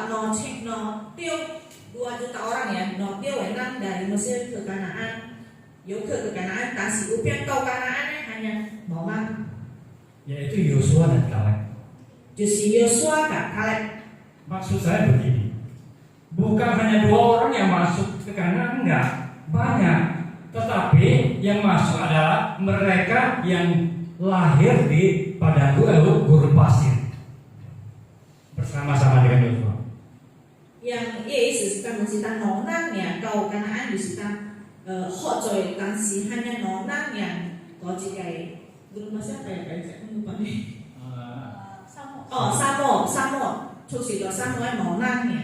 orang ya, 2 triệu người dari Mesir ke Kanaan， 有去ke Kanaan， 但是有邊到 Kanaan hanya 2 orang， Yaitu Yosua dan Kaleb. 就是 Yosua กับ Kaleb。 Maksud saya begini, bukan hanya 2 orang yang masuk ke Kanaan, enggak, banyak. Tetapi yang masuk adalah mereka yang lahir di padang gurun pasir bersama-sama dengan Yosua. Yang意思是他們是當農人呀，到 Kanaan 就是當學在，但是hanya 農人yang到這個gurun pasir apa ya saya lupa nih。 沙漠，出去到沙漠農人呀。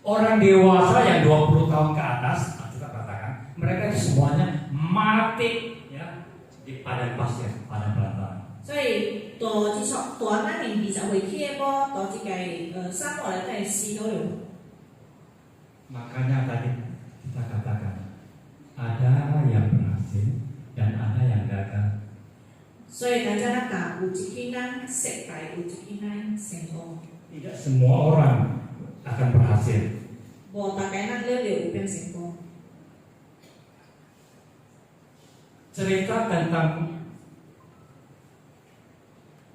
Orang dewasa yang 20 tahun ke atas, kita katakan, mereka itu semuanya mati ya di padang pasir, padang belantara. 所以到這撮大咱年20歲起嘅波，到這個沙漠嚟都係死到了。 Makanya tadi kita katakan ada yang berhasil dan ada yang gagal. 所以大家有一群人失敗，有一群人成功。 Tidak semua orang akan berhasil. 無大家人了有變成功。 Cerita tentang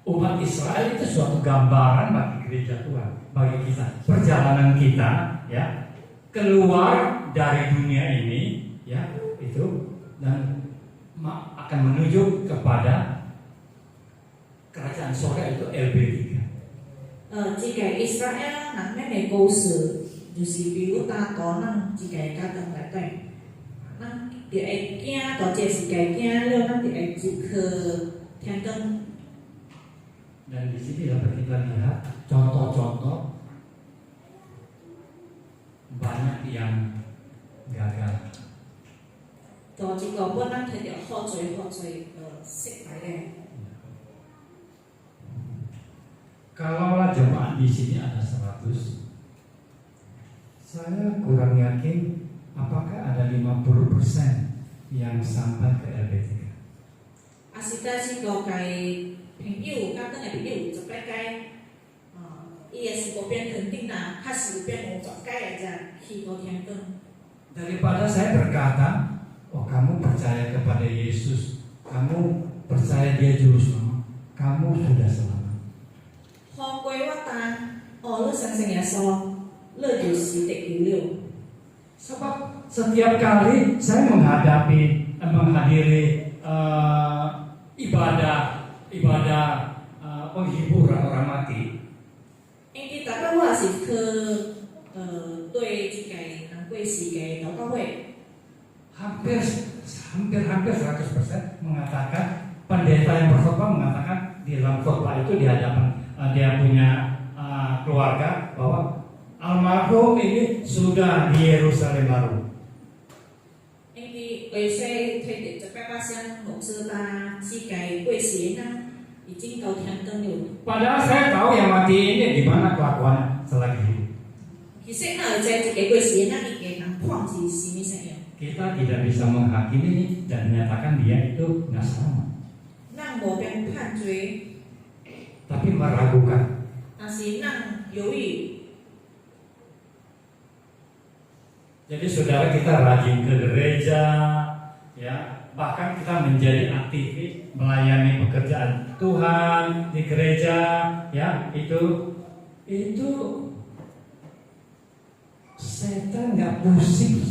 umat Israel itu suatu gambaran bagi gereja Tuhan, bagi kita, perjalanan kita ya keluar dari dunia ini ya itu dan akan menuju kepada kerajaan surga itu LB3. 這個 Israel 人咩嘅故事，就是比如大人這個家庭內底，咱就會驚到這世界驚了，咱就會入去天堂。 Dan di sini dapat kita lihat contoh-contoh banyak 個本人睇到好罪失敗嘅。 Kalaulah jemaat di sini ada 100, saya kurang yakin apakah ada 50% yang sampai ke LB3. 是但是個嘅朋友，甲等嘅朋友就拜該，伊也是嗰邊肯定啦，他是邊無作該嘅啫，去個天堂。 Daripada saya berkata, oh kamu percaya kepada Yesus, kamu percaya dia juru selamat, kamu sudah selamat. 好過我單，你相信耶穌，你就是得救了。 Sebab setiap kali saya menghadiri ibadah penghiburan orang mati, 因為大家我是去對這個難過時嘅禱告會， hampir 100% mengatakan, pendeta yang berkhotbah mengatakan di dalam khotbah itu di hadapan dia punya keluarga bahwa almarhum ini sudah di Yerusalem baru. 因為佢說佢哋就拜拜上牧師啦，世界過時啦，已經到天堂了。 Padahal saya tahu yang mati ini gimana kelakuannya selagi hidup. 其實我在這個過時啦，已經能看是什麼樣。 Kita tidak bisa menghakimi dan menyatakan dia itu nggak selamat, 咱無變判罪， tapi meragukan. 但是咱猶豫。 Jadi saudara kita rajin ke gereja, ya bahkan kita menjadi aktivis melayani pekerjaan Tuhan di gereja, ya itu setan nggak pusing,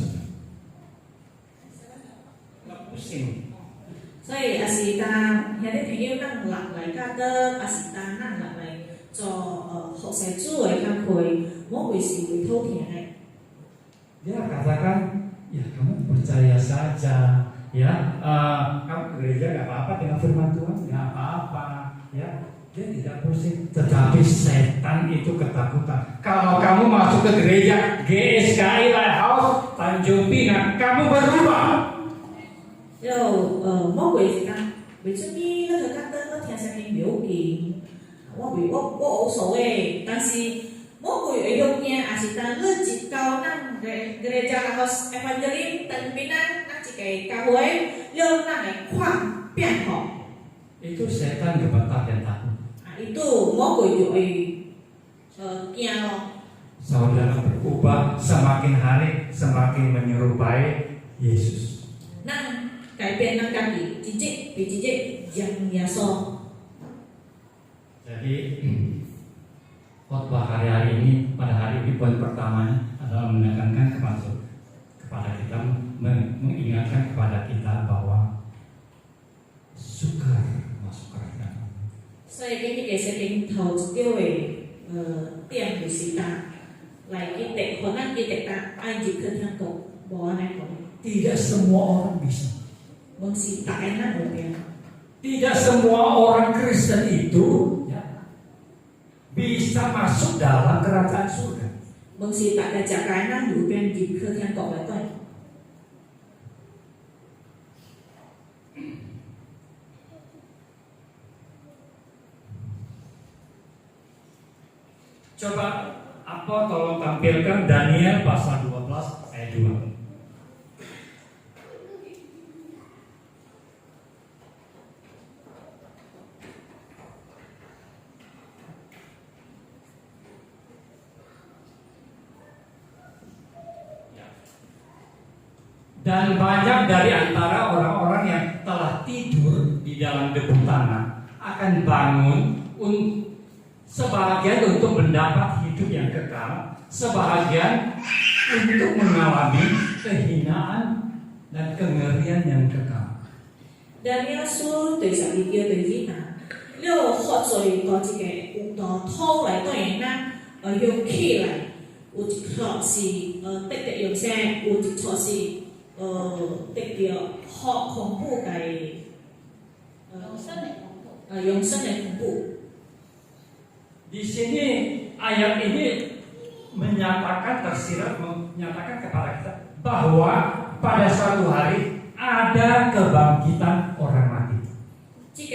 nggak pusing. 所以也是當有啲朋友咱落來家得，也是當咱落來做服侍主嘅工作，魔鬼是會偷聽嘅。 Dia katakan, ya kamu percaya saja, ya kamu ke gereja nggak apa-apa dengan firman Tuhan, nggak apa-apa, ya dia tidak pusing. Tetapi setan itu ketakutan. Kalau kamu masuk ke gereja GSKI Lighthouse Tanjung Pinang, kamu berubah. 就魔鬼是講，為什麼你去家得我聽啥物廟經，我無所謂，但是魔鬼會用嘢，也是當你一到咱gereja Lighthouse Evangeline Tanjung Pinang，咱一個教會，讓咱會看變好。 Itu setan gemetar dan takut. Itu魔鬼就會驚咯。 Saudara berubah semakin hari semakin menyerupai Yesus. 咱改變咱家己，一日比一日像耶穌。 Jadi khotbah hari-hari ini pada hari ini poin pertamanya adalah menekankan kepada kita, mengingatkan kepada kita bahwa sukar masuk kerajaan. 所以今日嘅聖經頭一條嘅點就是講，來記得，可能記得講愛入去天國，無安尼講。 Tidak semua orang bisa. 唔是大家咱無變。 Tidak semua orang Kristen itu ya, bisa masuk dalam kerajaan surga. 唔是大家食解咱有變入去天國嘅對。 Coba apa tolong tampilkan Daniel pasal 12 ayat 2. Dan banyak dari antara orang-orang yang telah tidur di dalam debu tanah akan bangun sebahagian untuk mendapat hidup yang kekal, sebahagian untuk mengalami kehinaan dan kengerian yang kekal. Daniel書第12章第2節，你學罪嗰一個有道土來對咱用起來，有一撮是得到永生，有一撮是得到好恐怖嘅永生嘅恐怖。 Di sini ayat ini menyatakan tersirat menyatakan kepada kita bahwa pada suatu hari ada kebangkitan orang mati. 这个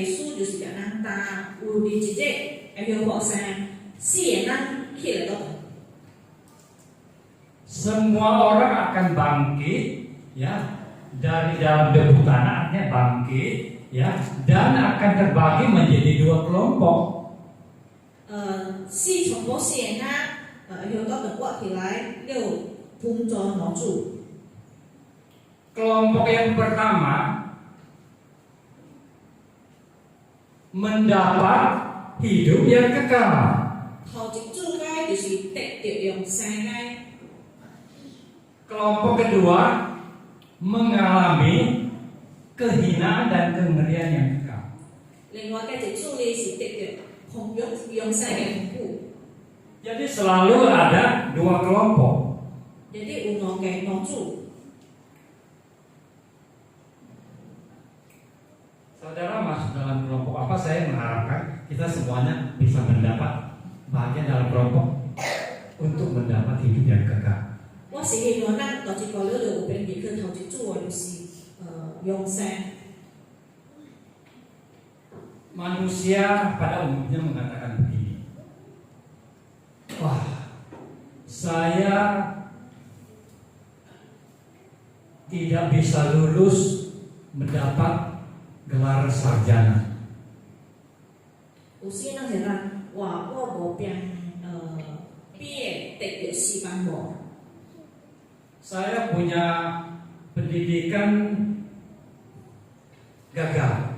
书就是讲咱打有伫一个会发生死的人起来到。 Semua orang akan bangkit, ya, dari dalam debu tanah, artinya bangkit, ya, dan akan terbagi menjadi dua kelompok. 死从无死的人，会到就活起来，了分作两组。 Kelompok yang pertama mendapat hidup yang kekal. 头一组该就是得着永生的。 Kelompok kedua mengalami kehinaan dan kengerian yang kekal. 另外一组呢是得着永生的恐怖。 Jadi selalu ada dua kelompok. Jadi有两组。 Saudara masuk dalam kelompok apa? Saya mengharapkan kita semuanya bisa mendapat bagian dalam kelompok untuk mendapat hidup yang kekal. 我是希望咱大一个了就有变入去头一组的就是永生。 Manusia pada umumnya mengatakan begini, wah, saya tidak bisa lulus mendapat gelar sarjana. 有些人就讲，哇，我无变毕业得着4班无。 Saya punya pendidikan gagal.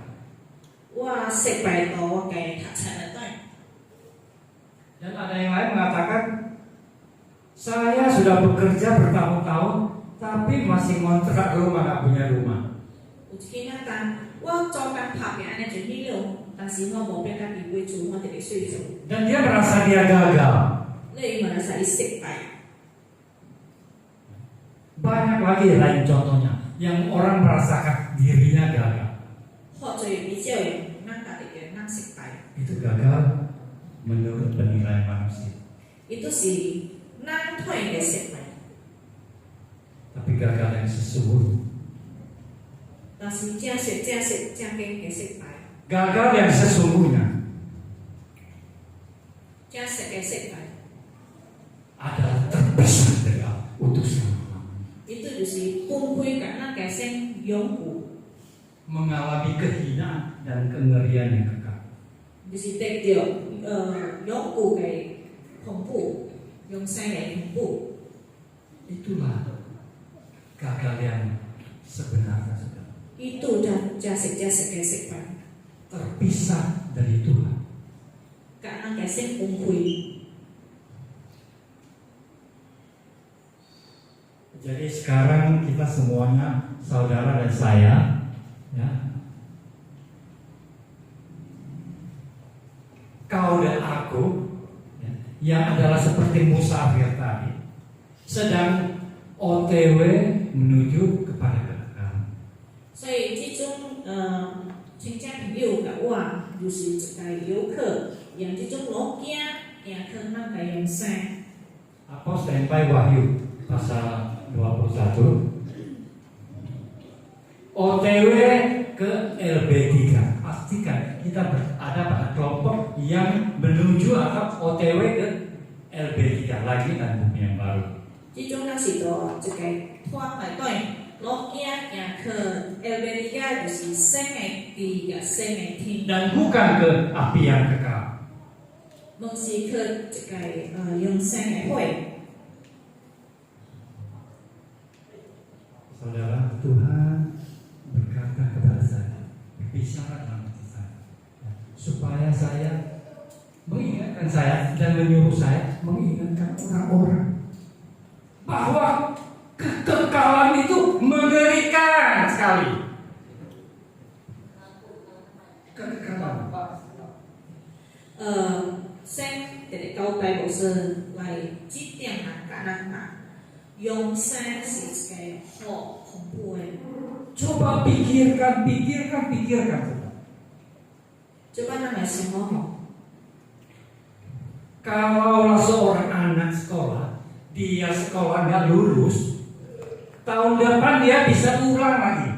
我失败到我嘅读册了对。 Dan ada yang lain mengatakan, saya sudah bekerja bertahun-tahun, tapi masih ngontrak rumah, nggak punya rumah. 有一个人讲，我做工拍拼安尼就去了，但是我无变家己买厝，我得个睡厝。 Dan dia merasa dia gagal. 你马来西亚失败。 Banyak lagi lain contohnya yang orang merasakan dirinya gagal. 或者比较的，咱家己嘅咱失败， Itu gagal menurut penilaian manusia. 伊都是咱睇嘅失败。 Tapi gagal yang sesungguhnya, 但是正經嘅失敗， gagal yang sesungguhnya 正實嘅失敗， adalah terpisah dari Allah untuk selama-lamanya. 伊都就是分開甲咱嘅生永久， Mengalami kehinaan dan kengerian yang kekal. 就是得着永久嘅恐怖，永生嘅恐怖。 Itulah gagal yang sebenarnya, saudara. 伊都正實嘅失敗， Terpisah dari Tuhan. 甲咱嘅生分開。 Jadi sekarang kita semuanya, saudara dan saya, ya, kau dan aku, ya, yang adalah seperti musafir tadi, sedang OTW menuju kepada kekekalan. 所以這種親戚朋友甲我，就是一個遊客，用這種路徑，行去咱嘅永生。 Apa standby Wahyu pasal 21. OTW ke LB3. Pastikan kita berada pada kelompok yang menuju atau OTW ke LB3 lagi dan bumi yang baru. 這種咱是到一個團內底，路徑行去 LB3 就是生嘅地甲生嘅天， Dan bukan ke api yang kekal. 攏是去一個永生嘅火。 Saudara, Tuhan berkata kepada saya, berbicara dalam hati saya, supaya saya mengingatkan saya dan menyuruh saya mengingatkan orang-orang bahwa kekekalan itu mengerikan sekali. Kekekalan. 生第九題牧師來指點人甲咱講，永生是一個好恐怖的。 Coba pikirkan. Coba咱來想想吼， Kalau seorang anak sekolah, dia sekolah nggak lulus, tahun depan dia bisa ulang lagi.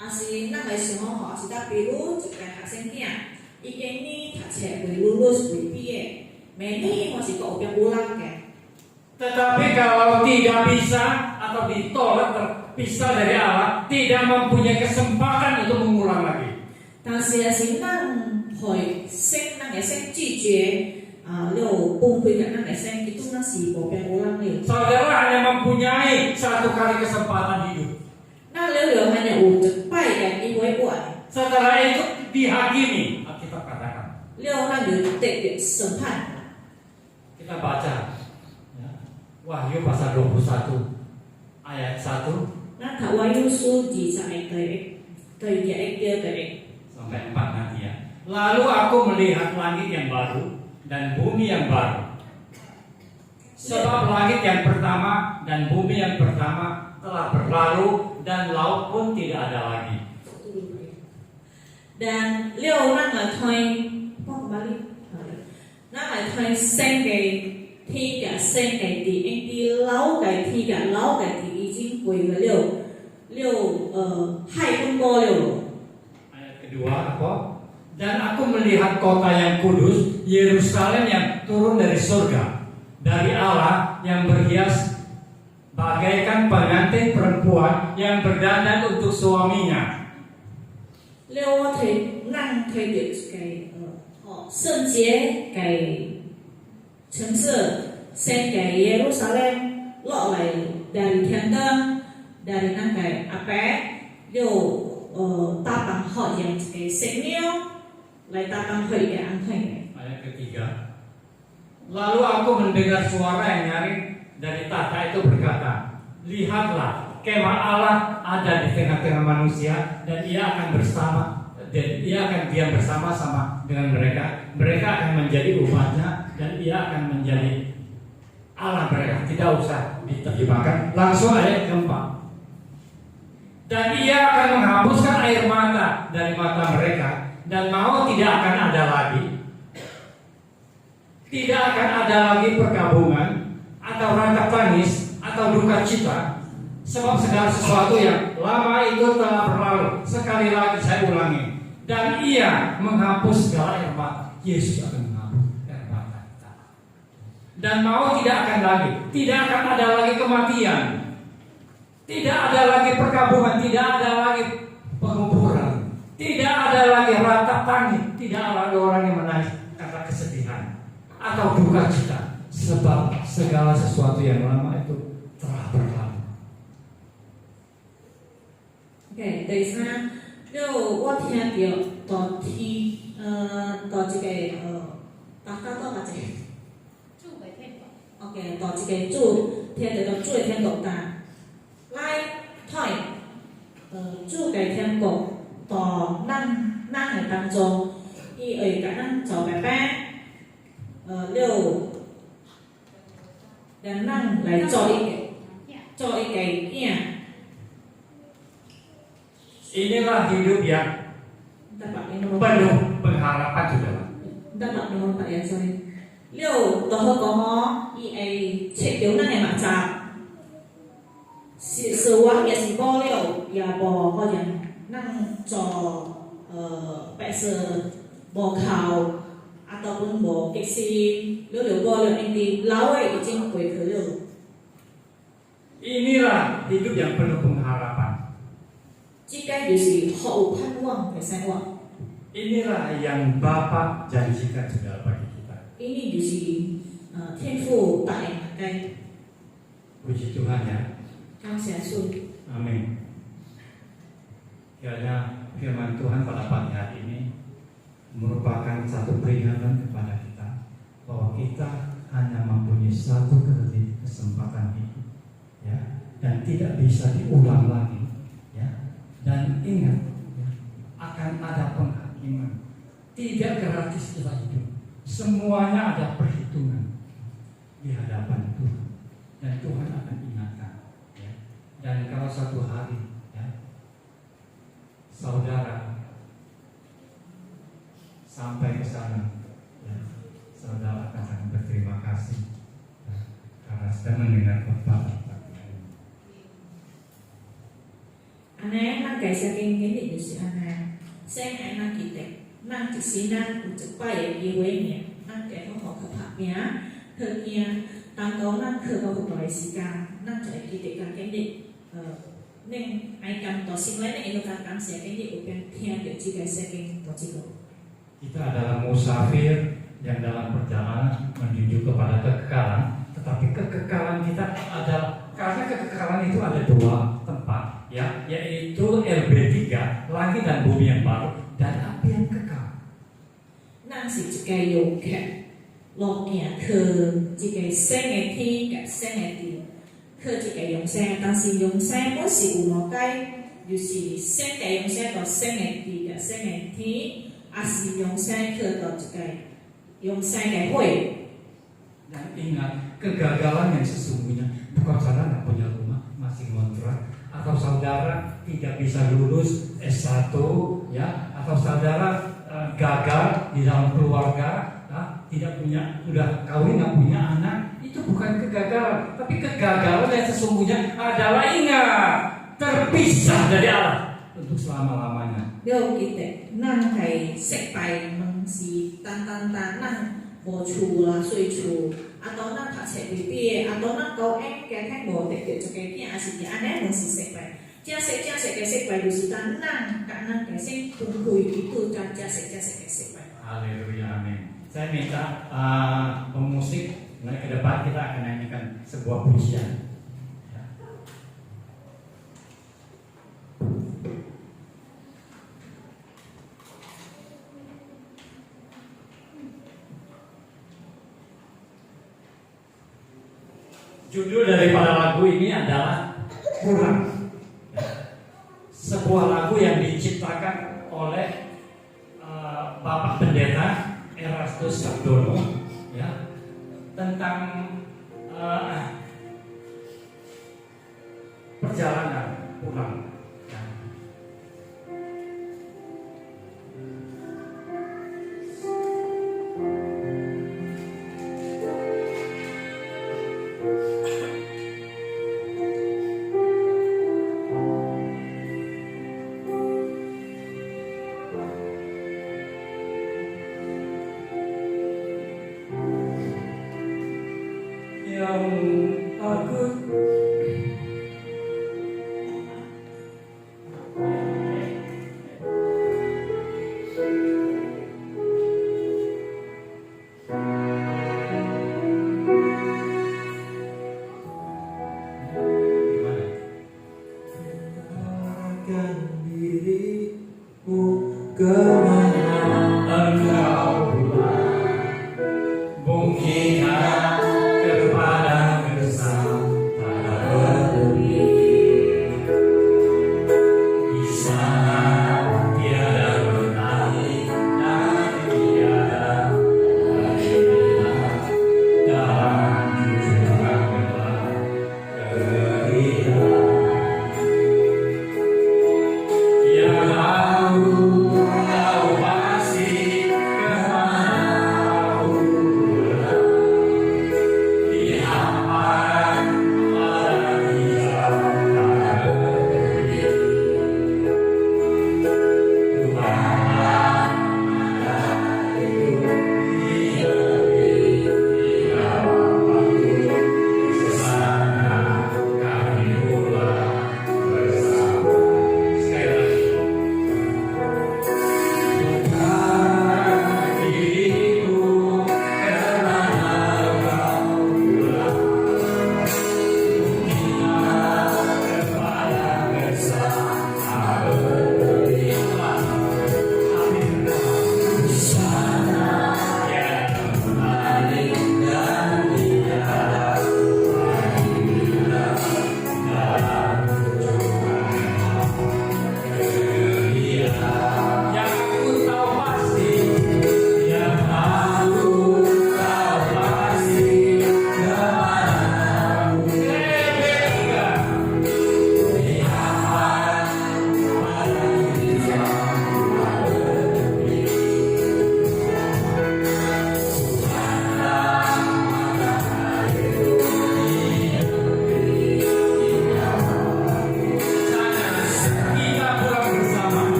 也是咱来想吼，是咱比如一个学生囝，伊今年读册未lulus未毕业，明年我是搁有变有人嘅。 Tetapi kalau tidak bisa atau ditolak terpisah dari Allah, tidak mempunyai kesempatan untuk mengulang lagi. 但是也是咱会先，咱会先拒绝了崩溃嘅，咱会先，itu 咱是无变有人了。 Saudara hanya mempunyai satu kali kesempatan hidup. 咱了hanya有一摆嘅机会活， Setelah itu dihakimi, Alkitab katakan. 了咱就得到审判。 Kita baca ya, Wahyu pasal 21 ayat 1 咱读Wahyu書21第1 sampai 4 nanti ya. Lalu aku melihat langit yang baru dan bumi yang baru. Sebab langit yang pertama dan bumi yang pertama telah berlalu dan laut pun tidak ada lagi. Dan liệu咱来看，我kembali，咱来看新嘅天嘅新嘅地，因啲老嘅天嘅老嘅地已經過咗海分過了。 Ayat kedua apa? Dan aku melihat kota yang kudus, Yerusalem yang turun dari surga, dari Allah yang berhias bagaikan pengantin perempuan yang berdandan untuk suaminya. 了我咱睇到一個聖潔嘅城市，聖嘅耶路撒冷落嚟dari天堂，dari 咱嘅阿伯，了打扮好樣一個神廟來打扮好嘅安排嘅。 Ayat ketiga. Lalu aku mendengar suara yang nyaring dari tahta itu berkata, lihatlah, kemah Allah ada di tengah-tengah manusia dan ia akan diam bersama-sama dengan mereka. Mereka akan menjadi umatnya dan ia akan menjadi Allah mereka. Tidak usah diterjemahkan. Langsung ayat keempat. Dan ia akan menghapuskan air mata dari mata mereka dan maut tidak akan ada lagi. Tidak akan ada lagi perkabungan atau rangkap tangis atau duka cita, sebab segala sesuatu yang lama itu telah berlalu. Sekali lagi saya ulangi, dan ia menghapus segala air mata. Yesus akan menghapus air mata kita. Dan maut tidak akan lagi, tidak akan ada lagi kematian, tidak ada lagi perkabungan, tidak ada lagi penguburan, tidak ada lagi rangkap tangis, tidak ada orang yang menangis karena kesedihan atau duka cita, sebab segala sesuatu yang lama itu telah berlalu. OK，第三，我聽到到天，到一個大家到哪隻？住北天國。 OK，到一個主聽到主嘅天國單，來睇，主嘅天國到咱嘅當中，伊會甲咱做白白。 了，dan 咱來做一個影。 Inilah hidup yang dapat yang nomor penuh pengharapan saudara. dapat nomor 4 ya sorry. 了，到好講吼，伊會切掉咱嘅目睭，是我也是無了，也無可能咱做白色無靠。 ataupun mau kisi lu boleh ini lawe izin kue kelu. Inilah hidup yang penuh pengharapan. Jika jadi hau panwang kesanwang. Inilah yang Bapa janjikan saudara bagi kita. Ini jadi Tianfu tak yang pakai. Puji Tuhan ya. Kamsiasu. Amin. Kiranya firman Tuhan pada pagi hari ini merupakan satu peringatan kepada kita bahwa kita hanya mempunyai satu kali kesempatan hidup, ya, dan tidak bisa diulang lagi, ya. Dan ingat, ya, akan ada penghakiman. Tidak gratis kita hidup, semuanya ada perhitungan di hadapan Tuhan, dan Tuhan akan ingatkan, ya. Dan kalau satu hari, ya, saudara sampai ke sana, ya, saudara akan berterima kasih, ya, karena sudah mendengar khotbah pagi ini. 介绍经经历就是安尼，先爱咱记得，咱一生咱有一摆的机会尔，咱得好好去拍拼，去行。当讲咱去到复大的时间，咱就会记得甲经历，恁爱感到心内恁会感谢经历有边听到这个圣经到这个。Kita adalah musafir yang dalam perjalanan menuju kepada kekekalan, tetapi kekekalan kita adalah karena kekekalan itu ada dua tempat, ya, yaitu LB3, langit dan bumi yang baru, dan api yang kekal. 咱是一个游客，路行去一个新的天甲新的地，去一个永生，但是永生我是有两解，就是新的永生到新的地甲新的天。也是用生去到一个用生的会。 Dan ingat, kegagalan yang sesungguhnya bukan saudara nggak punya rumah, masih ngontrak, atau saudara tidak bisa lulus S1, ya, atau saudara gagal di dalam keluarga, tidak punya, udah kawin nggak punya anak, itu bukan kegagalan, tapi kegagalan yang sesungguhnya adalah ingat terpisah dari Allah untuk selama-lamanya. 你有记得，咱系失败，问是单咱无厝啦，睡厝，啊当咱读册未毕业，啊当咱高英家庭无得着一个囝，也是安尼问是失败。正实嘅失败就是当咱甲咱家先分开，itu正实嘅失败。 Haleluya, amin. Saya minta pemusik naik ke depan, kita akan nyanyikan sebuah pujian. Judul daripada lagu ini adalah Kurang. Sebuah lagu yang diciptakan oleh Bapak Pendeta Erastus Sabdono, ya, tentang perjalanan pulang. Ya. Yang takut dirimu kemana engkau pulang, buktikan kepada kesabaran.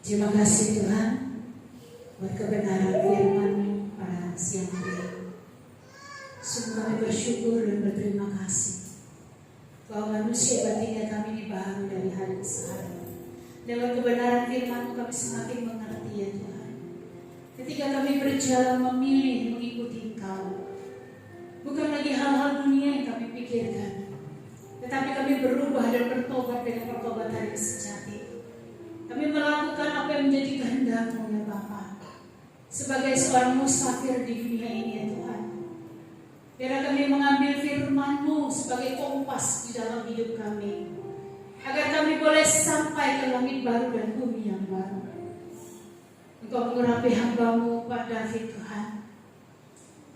Terima kasih Tuhan buat kebenaran firman pada siang hari ini. Sungguh kami bersyukur dan berterima kasih bahwa manusia batinnya kami ini baru dari hari ke hari. Lewat kebenaran firman kami semakin mengerti ya Tuhan. Ketika kami berjalan memilih mengikuti Engkau, bukan lagi hal-hal dunia yang kami pikirkan, tetapi kami berubah dan bertobat dengan pertobatan yang sejati. Kami melakukan apa yang menjadi kehendak-Mu ya Bapa. Sebagai seorang musafir di dunia ini ya Tuhan, biar kami mengambil firman-Mu sebagai kompas di dalam hidup kami, agar kami boleh sampai ke langit baru dan bumi yang baru. Engkau mengurapi hamba-Mu Pak David Tuhan.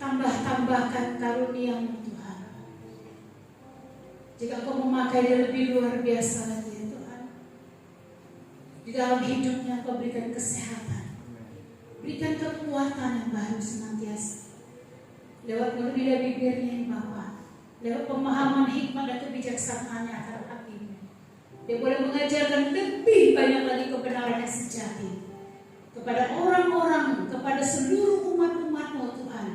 Tambah-tambahkan karunia-Mu Tuhan. Jika Engkau memakai dia lebih luar biasa lagi ya Tuhan, di dalam hidupnya Engkau berikan kesehatan, berikan kekuatan yang baru senantiasa. Lewat lidah bibirnya ya Bapa, lewat pemahaman hikmat dan kebijaksanaannya akan hatimu, dia boleh mengajarkan lebih banyak lagi kebenaran yang sejati kepada orang-orang, kepada seluruh umat-umat-Mu Tuhan,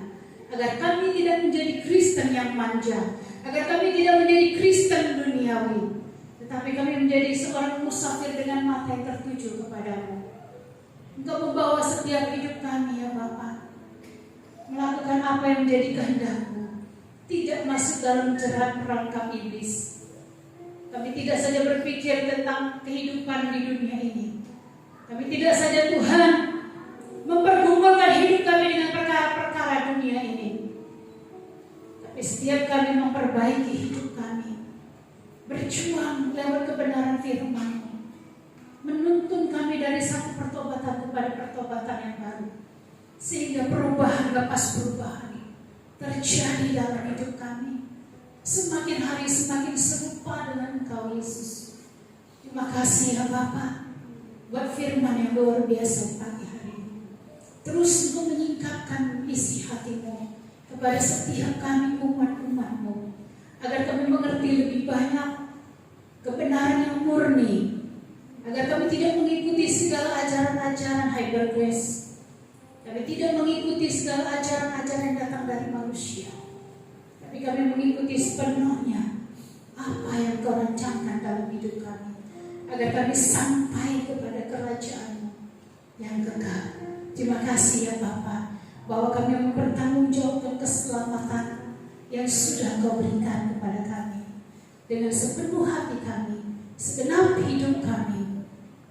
agar kami tidak menjadi Kristen yang manja, agar kami tidak menjadi Kristen duniawi, tetapi kami menjadi seorang musafir dengan mata yang tertuju kepadamu. Engkau membawa setiap hidup kami ya Bapa, melakukan apa yang menjadi kehendak-Mu, tidak masuk dalam jerat perangkap iblis. Kami tidak saja berpikir tentang kehidupan di dunia ini. Kami tidak saja Tuhan mempergumulkan hidup kami dengan perkara-perkara dunia ini, tapi setiap kami memperbaiki hidup kami, berjuang lewat kebenaran firman-Mu, menuntun kami dari satu pertobatan kepada pertobatan yang baru, sehingga perubahan lepas perubahan terjadi dalam hidup kami. Semakin hari semakin serupa dengan Engkau Yesus. Terima kasih ya Bapa buat firman yang luar biasa pagi hari ini. Terus Engkau menyingkapkan isi hati-Mu kepada setiap kami umat-umat-Mu, agar kami mengerti lebih banyak kebenaran yang murni, agar kami tidak mengikuti segala ajaran-ajaran hyper grace. Kami tidak mengikuti segala ajaran-ajaran yang datang dari manusia, tapi kami mengikuti sepenuhnya apa yang Kau rancangkan dalam hidup kami, agar kami sampai kepada kerajaan-Mu yang kekal. Terima kasih ya Bapa, bahwa kami mempertanggungjawabkan keselamatan yang sudah Kau berikan kepada kami. Dengan sepenuh hati kami, segenap hidup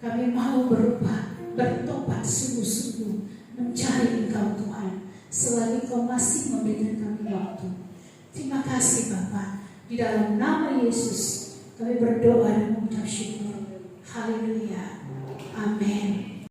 kami mau berubah, bertobat sungguh-sungguh, mencari Engkau Tuhan, selagi Kau masih memberikan kami waktu. Terima kasih Bapa, di dalam nama Yesus kami berdoa dan